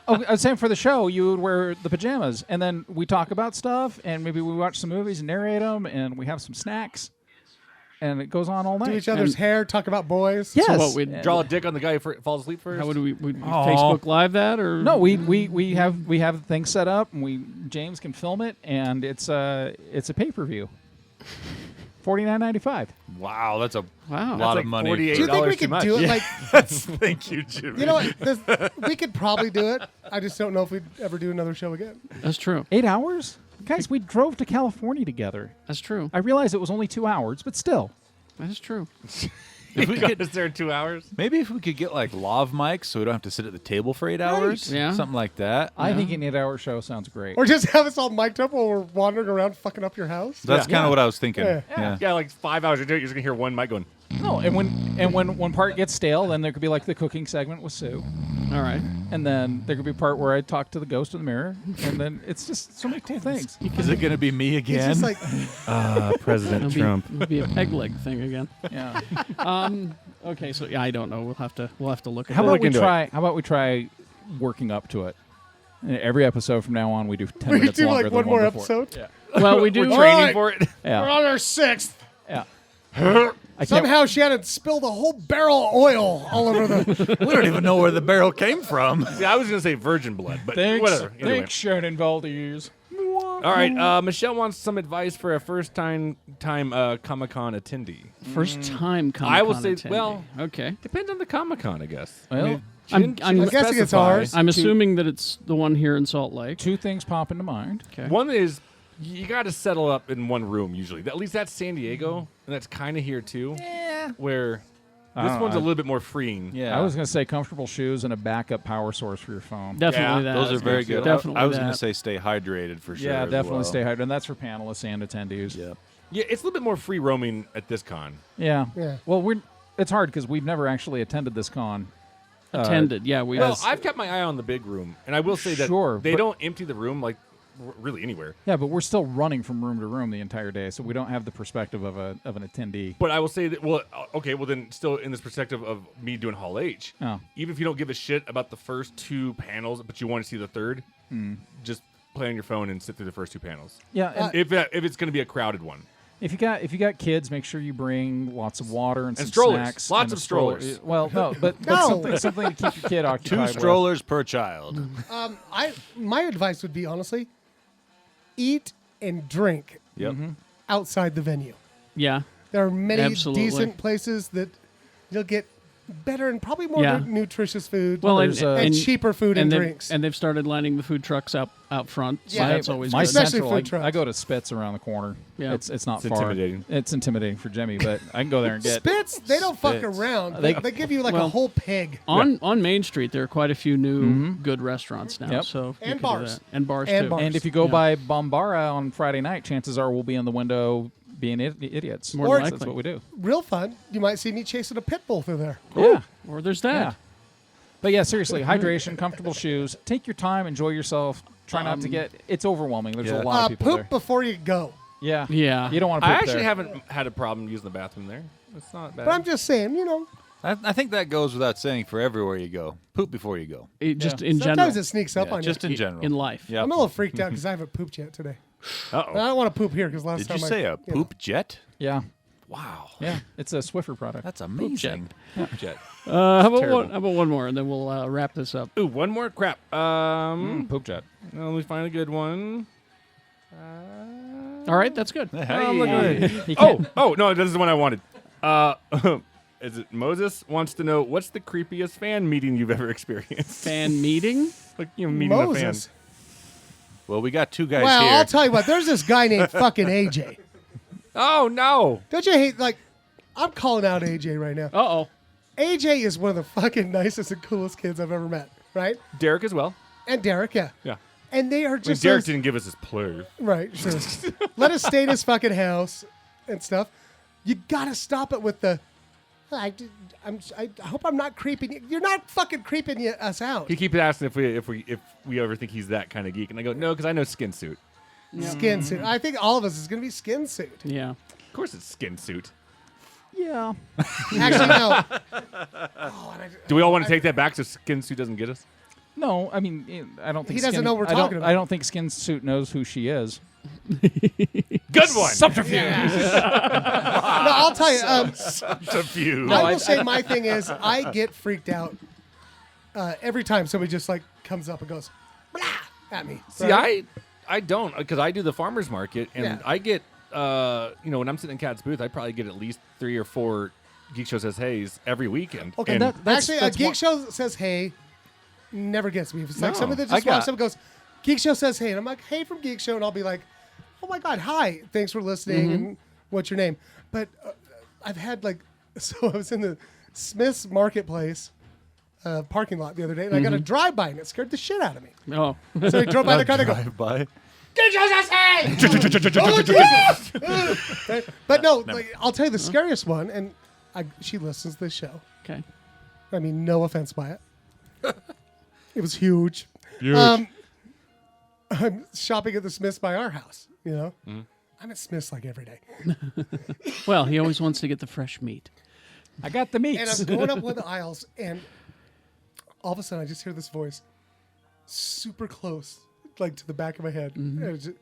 I was saying for the show, you would wear the pajamas, and then we talk about stuff, and maybe we watch some movies and narrate them, and we have some snacks, and it goes on all night. Do each other's And- hair, talk about boys. Yes. So what, we'd Draw a dick on the guy who falls asleep first. How would we Facebook Live that or No, we have things set up, and James can film it, and it's a pay-per-view. $49.95. Wow, that's a Wow. lot like of money. $48. Do you think we too could much. do it like? Thank you, Jimmy. You know what? We could probably do it. I just don't know if we'd ever do another show again. That's true. 8 hours, guys. We drove to California together. That's true. I realize it was only 2 hours, but still. That is true. If we got us there in 2 hours. Maybe if we could get like lav mics so we don't have to sit at the table for 8 hours. Yeah. Something like that. I think an 8-hour show sounds great. Or just have us all mic'd up while we're wandering around fucking up your house. That's kind of what I was thinking. Yeah. Yeah. Yeah, like 5 hours into it, you're just going to hear one mic going, No, and when one part gets stale, then there could be like the cooking segment with Sue, All right. and then there could be a part where I talk to the ghost in the mirror, and then it's just so many cool things. Is it going to be me It's again? just like President It'll be a peg leg thing again. Yeah. Okay, so yeah, I don't know. We'll have to look at How that. about we into try? How about we try working up to it? And every episode from now on, we do 10 we minutes do longer like than one more before. episode. Well, we do. We're training Alright. for it. We're Yeah. on our 6th. Yeah. I can't, Somehow Shannon spilled a whole barrel of oil all over the. We don't even know where the barrel came from. See, I was going to say virgin blood, but thanks, whatever. Anyway. thanks, Shannon Valdez. All right, Michelle wants some advice for a first-time Comic-Con attendee. First time Comic-Con I will say, attendee. well, okay. Depends on the Comic-Con, I guess. Well, I'm I'm guessing it's ours. I'm assuming that it's the one here in Salt Lake. two things pop into mind. Okay. One is you got to settle up in one room usually. At least that's San Diego, and that's kind of here too. Yeah. Where this one's a little bit more freeing. Yeah. I was going to say comfortable shoes and a backup power source for your phone. Definitely that. Those are very good. Definitely I was going that. to say stay hydrated for sure. Yeah, as definitely well. stay hydrated. And that's for panelists and attendees. Yeah. Yeah, it's a little bit more free roaming at this con. Yeah. Yeah. Well, it's hard because we've never actually attended this con. Attended. Yeah, we. Well, I've kept my eye on the big room, and I will say that Sure, they but- don't empty the room like really anywhere. Yeah, but we're still running from room to room the entire day, so we don't have the perspective of an attendee. But I will say that, well, okay, well then still in this perspective of me doing Hall H, Oh. even if you don't give a shit about the first two panels, but you want to see the third, just play on your phone and sit through the first two panels. Yeah, and If it's going to be a crowded one. if you got kids, make sure you bring lots of water and some strollers. snacks. Lots and of a stroller. strollers. Well, no, but No. something to keep your kid occupied. 2 with. strollers per child. My advice would be honestly, eat and drink Yep. outside the venue. yeah. There are many Absolutely. decent places that you'll get better and probably more Yeah. nutritious food. Well, there's, and cheaper food and they've- drinks. And they've started lining the food trucks out front. So Yeah, that's always my good. Especially central. food trucks. I go to Spitz around the corner. Yeah. It's not It's far. intimidating. It's intimidating for Jimmy, but I can go there and get. Spitz, they don't fuck Spitz. around. They- They give you like well, a whole pig. On Main Street, there are quite a few new good restaurants now. Yep. So you And could do bars. that. And bars And too. bars. And if you go Yeah. by Bombara on Friday night, chances are we'll be in the window being idiots. More Or- than That's likely. what we do. Real fun. You might see me chasing a pit bull through there. Yeah. Or there's Yeah. that. But yeah, seriously, hydration, comfortable shoes. Take your time, enjoy yourself. Try not to get. It's overwhelming. There's Yeah. a lot of people Poop before you go. there. Yeah. Yeah. You don't want to I poop actually there. haven't had a problem using the bathroom there. It's not bad. But I'm just saying, I think that goes without saying for everywhere you go. Poop before you go. Just Yeah. in sometimes general. it sneaks up Yeah, on just you. in general. in life. Yeah. I'm a little freaked out because I haven't pooped yet today. Uh-oh. And I don't want to poop here because last Did time you say a poop jet? Yeah. Wow. Yeah. It's a Swiffer product. That's amazing. Poop jet. How terrible. about one more, and then we'll wrap this up. Ooh, one more crap. Poop jet. Let me find a good one. All right, that's good. You can't- Oh, no, this is the one I wanted. Is it Moses wants to know what's the creepiest fan meeting you've ever experienced? Fan meeting. Like, meeting a fan. Moses. Well, we got 2 guys Well, here. I'll tell you what. There's this guy named fucking AJ. Oh no! Don't you hate, I'm calling out AJ right now. Uh-oh. AJ is one of the fucking nicest and coolest kids I've ever met, right? Derek as well. And Derek, yeah. Yeah. And they are I mean, just Derek those- didn't give us his play. right. So let us stay in his fucking house and stuff. You gotta stop it with the. I hope I'm not creeping you. You're not fucking creeping us out. He keeps asking if we ever think he's that kind of geek, and I go, no, because I know Skin Suit. Skin suit. I think all of us is gonna be skin suit. Yeah. Of course, it's Skin Suit. Yeah. Actually, no. Do we all want to take that back so Skin Suit doesn't get us? No, I mean, I don't think He doesn't know what we're I don't- talking about. I don't think Skin Suit knows who she is. Good one. Subterfuge. No, I'll tell you. Subterfuge. I will say my thing is I get freaked out every time somebody just comes up and goes blah at me. See, right? I don't, because I do the farmer's market, and Yeah. I get, when I'm sitting in Cat's booth, I probably get at least 3 or 4 Geek Show Says Hay's every weekend. Okay, And actually, that's a Geek one- Show says hey never gets me. If it's like No, somebody that I just got- walks up and goes, Geek Show says hey, and I'm like, hey from Geek Show, and I'll be like, oh my God, hi, thanks for listening, and what's your name? But I've had so I was in the Smith's Marketplace parking lot the other day, and I got a drive-by, and it scared the shit out of me. Oh. So he drove by the car, and I go, Drive-by. Geek Show says hey! Oh, Jesus! But no, I'll tell you the scariest one, and she listens to this show. Okay. I mean, no offense by it. It was huge. I'm shopping at the Smiths by our house, I'm at Smiths every day. Well, he always wants to get the fresh meat. I got the meats. And I'm going up one of the aisles, and all of a sudden I just hear this voice super close, to the back of my head. And it's just,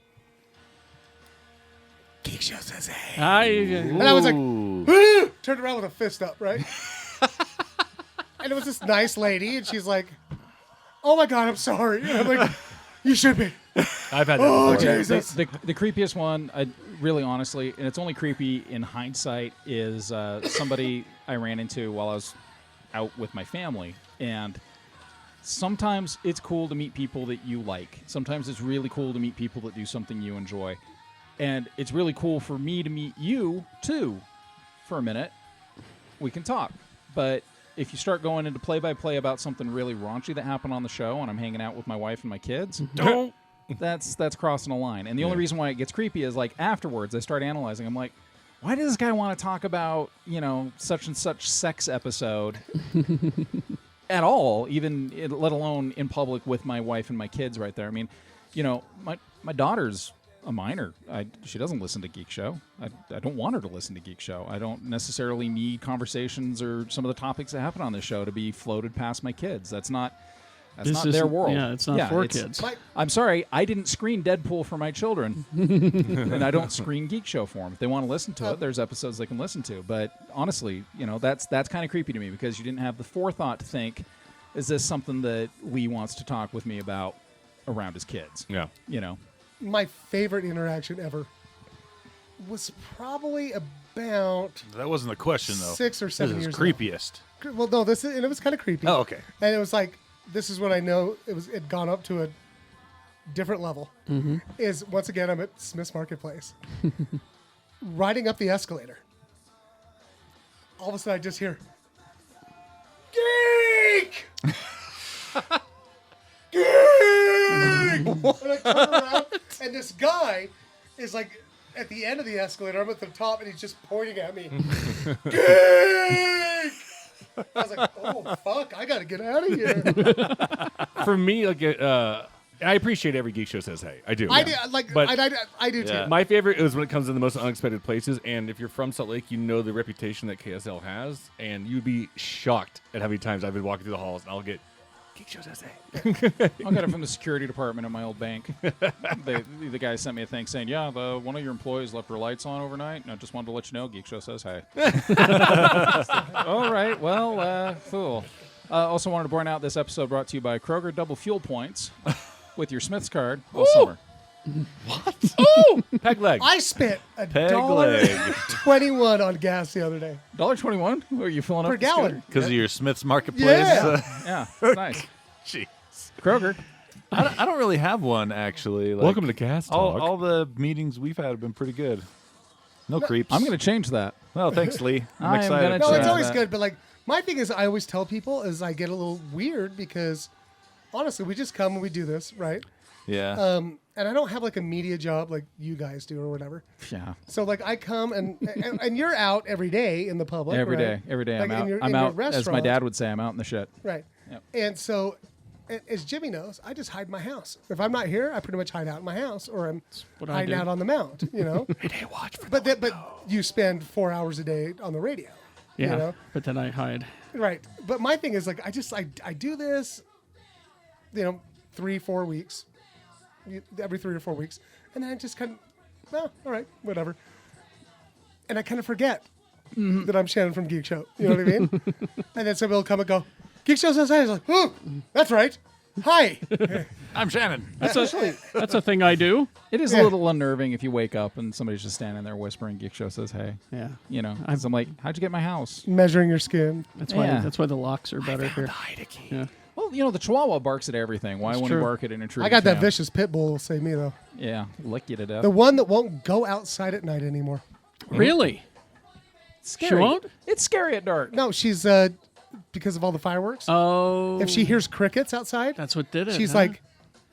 Geek Show says hey. And And I was like, "Woo!" Turned around with a fist up, right? And it was this nice lady, and she's like, "Oh my God, I'm sorry." And I'm like, "You should be." I've had that Oh, before. Jesus. The creepiest one, really honestly, and it's only creepy in hindsight, is somebody I ran into while I was out with my family. And sometimes it's cool to meet people that you like. Sometimes it's really cool to meet people that do something you enjoy. And it's really cool for me to meet you, too, for a minute. We can talk. But if you start going into play-by-play about something really raunchy that happened on the show and I'm hanging out with my wife and my kids, Don't. that's crossing a line. And the only reason why it gets creepy is, like, afterwards I start analyzing. I'm like, why does this guy want to talk about, such and such sex episode at all, let alone in public with my wife and my kids right there? I mean, my daughter's a minor. She doesn't listen to Geek Show. I don't want her to listen to Geek Show. I don't necessarily need conversations or some of the topics that happen on this show to be floated past my kids. That's not their world. Yeah, it's not for kids. I'm sorry, I didn't screen Deadpool for my children, and I don't screen Geek Show for them. If they want to listen to it, there's episodes they can listen to. But honestly, that's kind of creepy to me because you didn't have the forethought to think, is this something that Leigh wants to talk with me about around his kids? Yeah. My favorite interaction ever was probably about That wasn't the question, though. 6 or 7 This years is creepiest. ago. Well, no, and it was kind of creepy. Oh, okay. And it was like, this is when I know it gone up to a different level. Mm-hmm. Is once again I'm at Smith's Marketplace, riding up the escalator. All of a sudden I just hear, "Geek!" Geek! And I turn around, and this guy is like at the end of the escalator. I'm at the top, and he's just pointing at me. Geek! I was like, "Oh fuck! I gotta get out of here." For me, like, I appreciate every Geek Show says hey. I do. I do Yeah. too. My favorite is when it comes in the most unexpected places, and if you're from Salt Lake, you know the reputation that KSL has, and you'd be shocked at how many times I've been walking through the halls, and I'll get Geek Show says hey. I got it from the security department at my old bank. The guy sent me a thing saying, "Yeah, one of your employees left her lights on overnight, and I just wanted to let you know Geek Show says hey." All right, well, fool. Also wanted to point out this episode brought to you by Kroger Double Fuel Points with your Smith's card all summer. Peg leg. I spent Peg leg. $1.21 on gas the other day $1.21? Are you filling up per the scooter? gallon. Because of your Smith's Marketplace. Yeah. Yeah, it's nice. Jeez. Kroger. I don't really have one, actually. Like, Welcome to Gas Talk. all the meetings we've had have been pretty good. No creeps. I'm going to change that. Well, thanks, Leigh. I'm I am excited. gonna No, try it's always that. good, but like my thing is, I always tell people is I get a little weird because honestly, we just come and we do this, right? Yeah. And I don't have like a media job like you guys do or whatever. Yeah. So like I come and you're out every day in the public. Every right? day. Every day Like I'm out. in your I'm out, as my restaurant. dad would say, I'm out in the shit. Right. Yep. And so, as Jimmy knows, I just hide in my house. If I'm not here, I pretty much hide out in my house, or I'm what I hiding do. out on the mount. But you spend 4 hours a day on the radio. Yeah, You know? but then I hide. Right. But my thing is like I do this, 3-4 weeks, every 3 or 4 weeks, and then I just kind of, well, all right, whatever. And I kind of forget that I'm Shannon from Geek Show. You know what I mean? And then somebody will come and go, Geek Show says hi. I was like, oh, that's right. Hi. I'm Shannon. That's a thing I do. It is Yeah. a little unnerving if you wake up and somebody's just standing there whispering, Geek Show says hey. Yeah, 'Cause I'm like, how'd you get my house? Measuring your skin. that's Yeah. why the locks are better here. Yeah. Well, the Chihuahua barks at everything. Why wouldn't true. he bark at an intruder? I got that vicious pit bull will save me, though. Yeah, lick you to death. The one that won't go outside at night anymore. Really? scary. She won't? It's scary at dark. No, she's, because of all the fireworks. Oh. If she hears crickets outside, That's what did it. she's huh? like,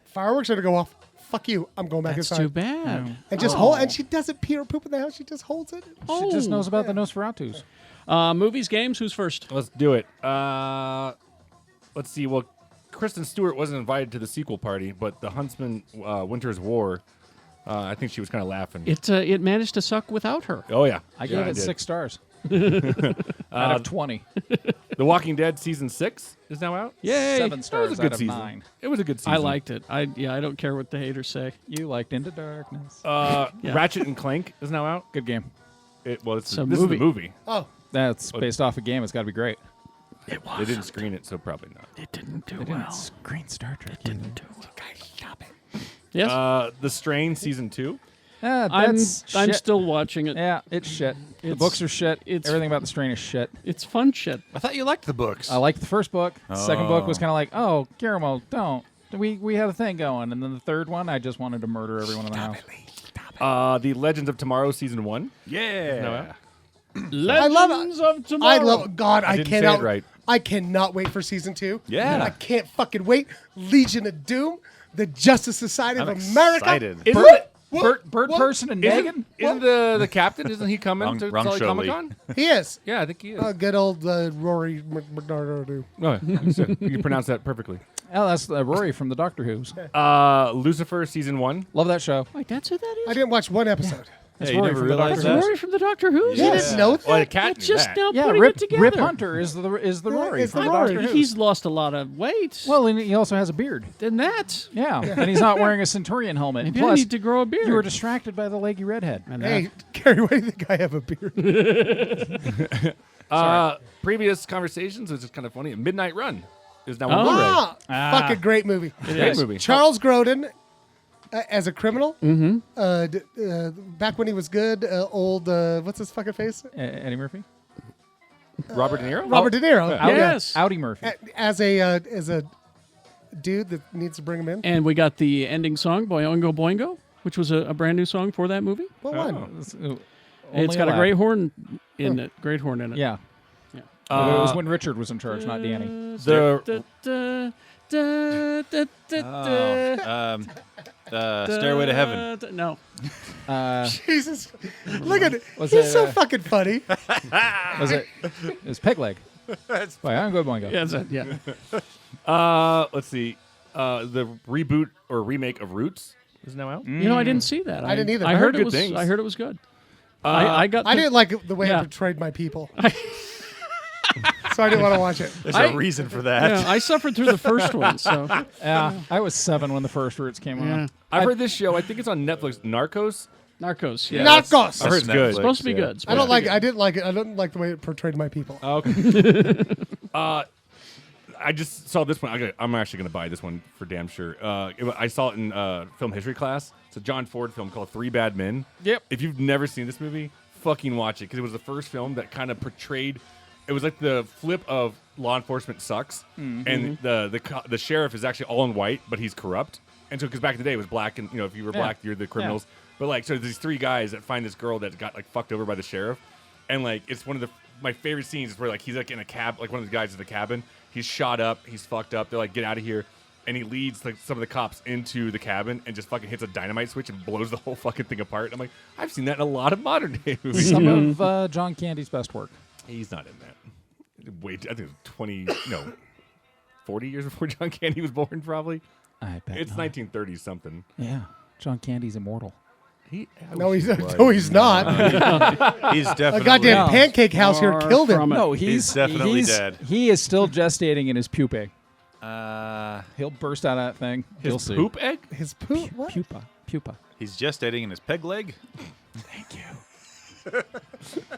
fireworks are to go off. Fuck you. I'm going back That's inside. too bad. And just hold, and she doesn't pee or poop in the house. She just holds it. She just knows about the Nosferatus. Movies, games. Who's first? Let's do it. Let's see. Well, Kristen Stewart wasn't invited to the sequel party, but the Huntsman Winter's War, I think she was kind of laughing. It managed to suck without her. Oh, yeah. I Yeah, gave it did. 6 stars. Out of 20. The Walking Dead season 6 is now out. Yay! 7 That was stars a good out of season. 9. It was a good season. I liked it. I don't care what the haters say. You liked Into Darkness. Ratchet and Clank is now out. Good game. This It's a is movie. a movie. Oh, That's based off a game. It's got to be great. It was. They didn't screen it, so probably not. It didn't do They well. didn't screen Star Trek. Didn't do well. Yes. The Strain season 2. I'm That's I'm shit. still watching it. Yeah, it's shit. The It's- books are shit. it's- Everything about the strain is shit. It's fun shit. I thought you liked the books. I liked the first book. The second book was Oh. kind of like, oh, Guillermo, don't. We had a thing going. And then the third one, I just wanted to murder everyone in the house. The Legends of Tomorrow season 1. yeah. No, out. Legends of Tomorrow. I love God. I didn't say cannot. it right. I cannot wait for season 2. Yeah. I can't fucking wait. Legion of Doom, the Justice Society I'm of America. excited. Isn't it? Bird What? Person and Megan? Isn't the captain? Isn't he coming Wrong- to wrong Sully show, Comic Leigh. Con? He is. Yeah, I think he is. Good old Rory McNardo. Oh, you pronounce that perfectly. Oh, that's Rory from the Doctor Who's. Lucifer season 1. Love that show. Wait, that's who that is? I didn't watch one episode. That's you Rory never from the realized Doctor that? Who's. Rory from the Doctor Who? You didn't know that? Well, the cat I knew just that. now Yeah, putting Rip, it together. Rip Hunter is the Rory it's from the the Rory. Doctor Who. He's lost a lot of weight. Well, and he also has a beard. Then that. Yeah, and he's not wearing a Centurion helmet. Maybe Plus, I need to grow a beard. you were distracted by the leggy redhead. Hey, Kerry, why do you think I have a beard? Previous conversations, which is kind of funny. Midnight Run is now Oh. on Blu-ray. Fucking great movie. Great movie. Charles Grodin as a criminal. Back when he was good, old what's his fucking face? Eddie Murphy? Robert De Niro? Robert De Niro. Audi, Yes. Audi Murphy. As a dude that needs to bring him in. And we got the ending song, Boingo Boingo, which was a brand new song for that movie. What one? It's got a great horn in it. Great horn in it. Yeah. Yeah. But it was when Richard was in charge, not Danny. The Stairway to Heaven. No. Jesus. Look at it. Was He's it, so fucking funny. Was it? It was Peg Leg. Wait, I'm good, Boingo. Yeah, yeah. let's see. The reboot or remake of Roots is now out. You know, I didn't see that. I didn't either. I I heard heard it good was. things. I heard it was good. I got. I didn't like the way Yeah. I portrayed my people. So I didn't want to watch it. There's I- a reason for that. Yeah, I suffered through the first one, so Yeah, I was 7 when the first Roots came yeah. out. I've heard this show. I think it's on Netflix. Narcos. Narcos. Yeah, Narcos. I heard it's good. Netflix, supposed to be yeah. good. I don't like it. I didn't like it. I don't like the way it portrayed my people. Okay. I just saw this one. I'm actually going to buy this one for damn sure. I saw it in film history class. It's a John Ford film called Three Bad Men. Yep. If you've never seen this movie, fucking watch it because it was the first film that kind of portrayed. It was like the flip of law enforcement sucks, and the sheriff is actually all in white, but he's corrupt. And so, because back in the day it was black, and if you were black, you're the criminals. But like, so these 3 guys that find this girl that got like fucked over by the sheriff, and like it's one of my favorite scenes is where like he's like in a cab, like one of the guys in the cabin. He's shot up, he's fucked up. They're like, get out of here. And he leads like some of the cops into the cabin and just fucking hits a dynamite switch and blows the whole fucking thing apart. I'm like, I've seen that in a lot of modern day movies. Some of John Candy's best work. He's not in that. Wait, I think it was 40 years before John Candy was born, probably. I bet It's not. 1930 something. Yeah, John Candy's immortal. No, he's not. He's A definitely goddamn No. pancake house here Far killed him. from it. No, He's definitely dead. He is still gestating in his pupae. Uh, He'll burst out of that thing. You'll His see. poop egg? His poop. What? Pupa. he's gestating in his peg leg. Thank you.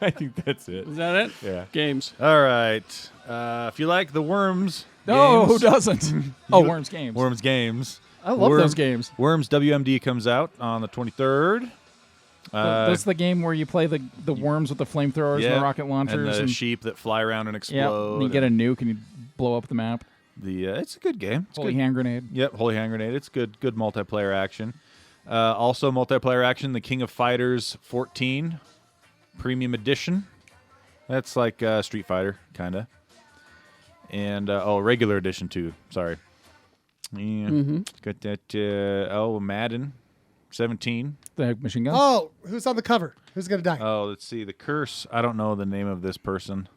I think that's it. Is that it? Yeah. Games. All right. If you like the Worms, No, who games, doesn't? Oh, Worms games. Worms games. I love those games. Worms WMD comes out on the 23rd. That's the game where you play the worms with the flamethrowers and the rocket launchers. and the sheep that fly around and yeah, explode. and you get a nuke and you blow up the map. It's a good game. It's Holy good. hand grenade. Yep, Holy Hand Grenade. It's good multiplayer action. Also multiplayer action, the King of Fighters 14 Premium Edition. That's like Street Fighter, kind of. And, regular edition too. Sorry. Yeah. It's got that, Madden 17. The machine gun. Oh, who's on the cover? Who's gonna die? Oh, let's see. The Curse. I don't know the name of this person.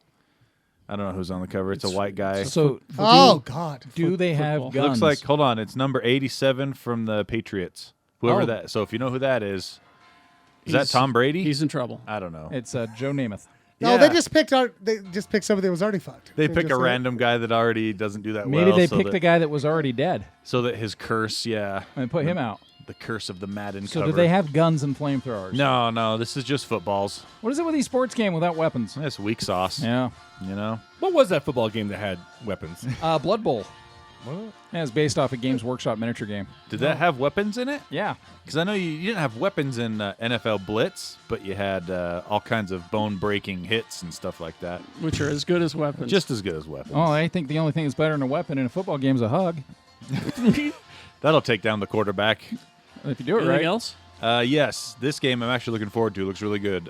I don't know who's on the cover. It's a white guy. So Oh God. do they have football. guns? Looks like, hold on, it's number 87 from the Patriots. Whoever Oh. that. So if you know who that is that He's- Tom Brady? He's in trouble. I don't know. It's Joe Namath. No, they just picked somebody that was already fucked. They pick just a said- random guy that already doesn't do that well. Maybe they so picked that, a guy that was already dead so that his curse, and put him out. the curse of the Madden So cover. do they have guns and flamethrowers? No, this is just footballs. What is it with these sports game without weapons? It's weak sauce. Yeah. You know? What was that football game that had weapons? Blood Bowl. What? Yeah, it's based off a Games Workshop miniature game. Did that have weapons in it? Yeah. Because I know you didn't have weapons in NFL Blitz, but you had all kinds of bone-breaking hits and stuff like that. Which are as good as weapons. Just as good as weapons. Oh, I think the only thing that's better than a weapon in a football game is a hug. That'll take down the quarterback. If you do it Anything right. else? Yes, this game I'm actually looking forward to. It looks really good.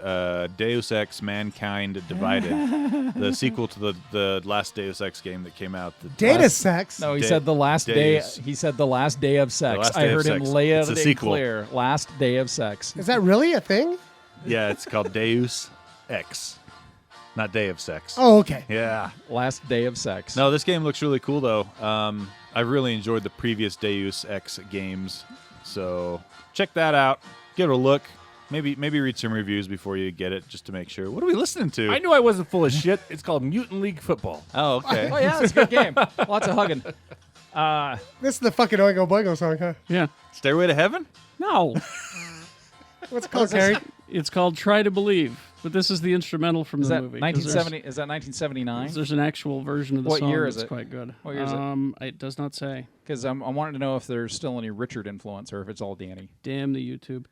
Deus Ex Mankind Divided, the sequel to the last Deus Ex game that came out. Data sex. No, he Day- said the last day. days. He said the last day of sex. last I day of heard him sex. lay It's it a sequel. clear. Last day of sex. Is that really a thing? Yeah, it's called Deus Ex, not Day of Sex. Oh, okay. Yeah. Last day of sex. No, this game looks really cool though. I really enjoyed the previous Deus Ex games, so check that out. Give it a look. Maybe read some reviews before you get it, just to make sure. What are we listening to? I knew I wasn't full of shit. It's called Mutant League Football. Oh, okay. Oh yeah, it's a good game. Lots of hugging. This is the fucking Oingo Boingo song, huh? Yeah. Stairway to Heaven? No. What's it called, Kerry? It's called Try to Believe, but this is the instrumental from Is the that movie. 'cause 1970? Is that 1979? There's an actual version of the What song year is that's it? quite good. What year is it? It does not say. Because I'm wanting to know if there's still any Richard influence or if it's all Danny. Damn the YouTube.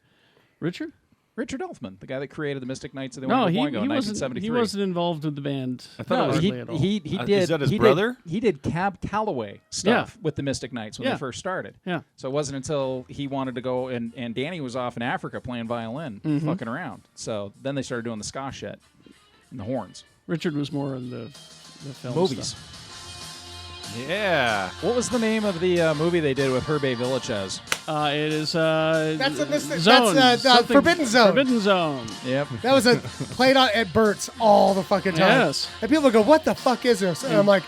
Richard? Richard Elfman, the guy that created the Mystic Knights of the No, Oingo he Boingo in wasn't. 1973. He wasn't involved with the band. I thought it was he, hardly at all. he did. Is that his he brother? He did Cab Calloway stuff with the Mystic Knights when Yeah. they first started. Yeah. So it wasn't until he wanted to go and Danny was off in Africa playing violin, fucking around. So then they started doing the ska shit and the horns. Richard was more in the film Movies. stuff. Yeah. What was the name of the movie they did with Hervé Villachez? It is. That's a Mystic. Zone. That's Something- Forbidden Zone. Forbidden Zone. Yep. That was played on at Burt's all the fucking time. Yes. And people go, "What the fuck is this?" And I'm like,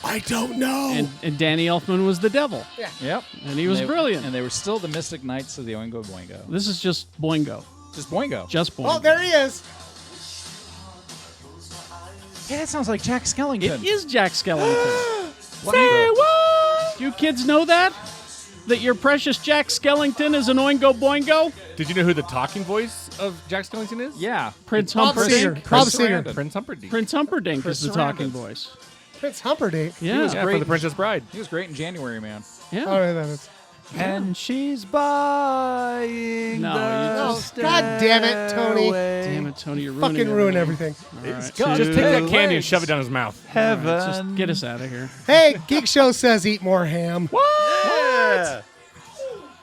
"I don't know." And Danny Elfman was the devil. Yep. And he was brilliant. And they were still the Mystic Knights of the Oingo Boingo. This is just Boingo. Just Boingo. Just Boingo. Oh, there he is. Yeah, that sounds like Jack Skellington. It is Jack Skellington. Say what? Do you kids know that? That your precious Jack Skellington is an Oingo Boingo? Did you know who the talking voice of Jack Skellington is? Yeah. Prince Bob Seger. Humperdinck. Bob Chris Seger. Sarandon. Prince Humperdinck. Prince Humperdinck Chris is the talking Sarandon. voice. Prince Humperdinck. Yeah. Yeah, for the Princess Bride. He was great in January, man. Yeah. Oh, yeah, that is. And she's buying No, the you just- God damn it, Tony. Damn it, Tony, you're ruining Fucking ruin everything. All right. Just take that candy and shove it down his mouth. Heaven. Just get us out of here. Hey, Geek Show says eat more ham. Yeah.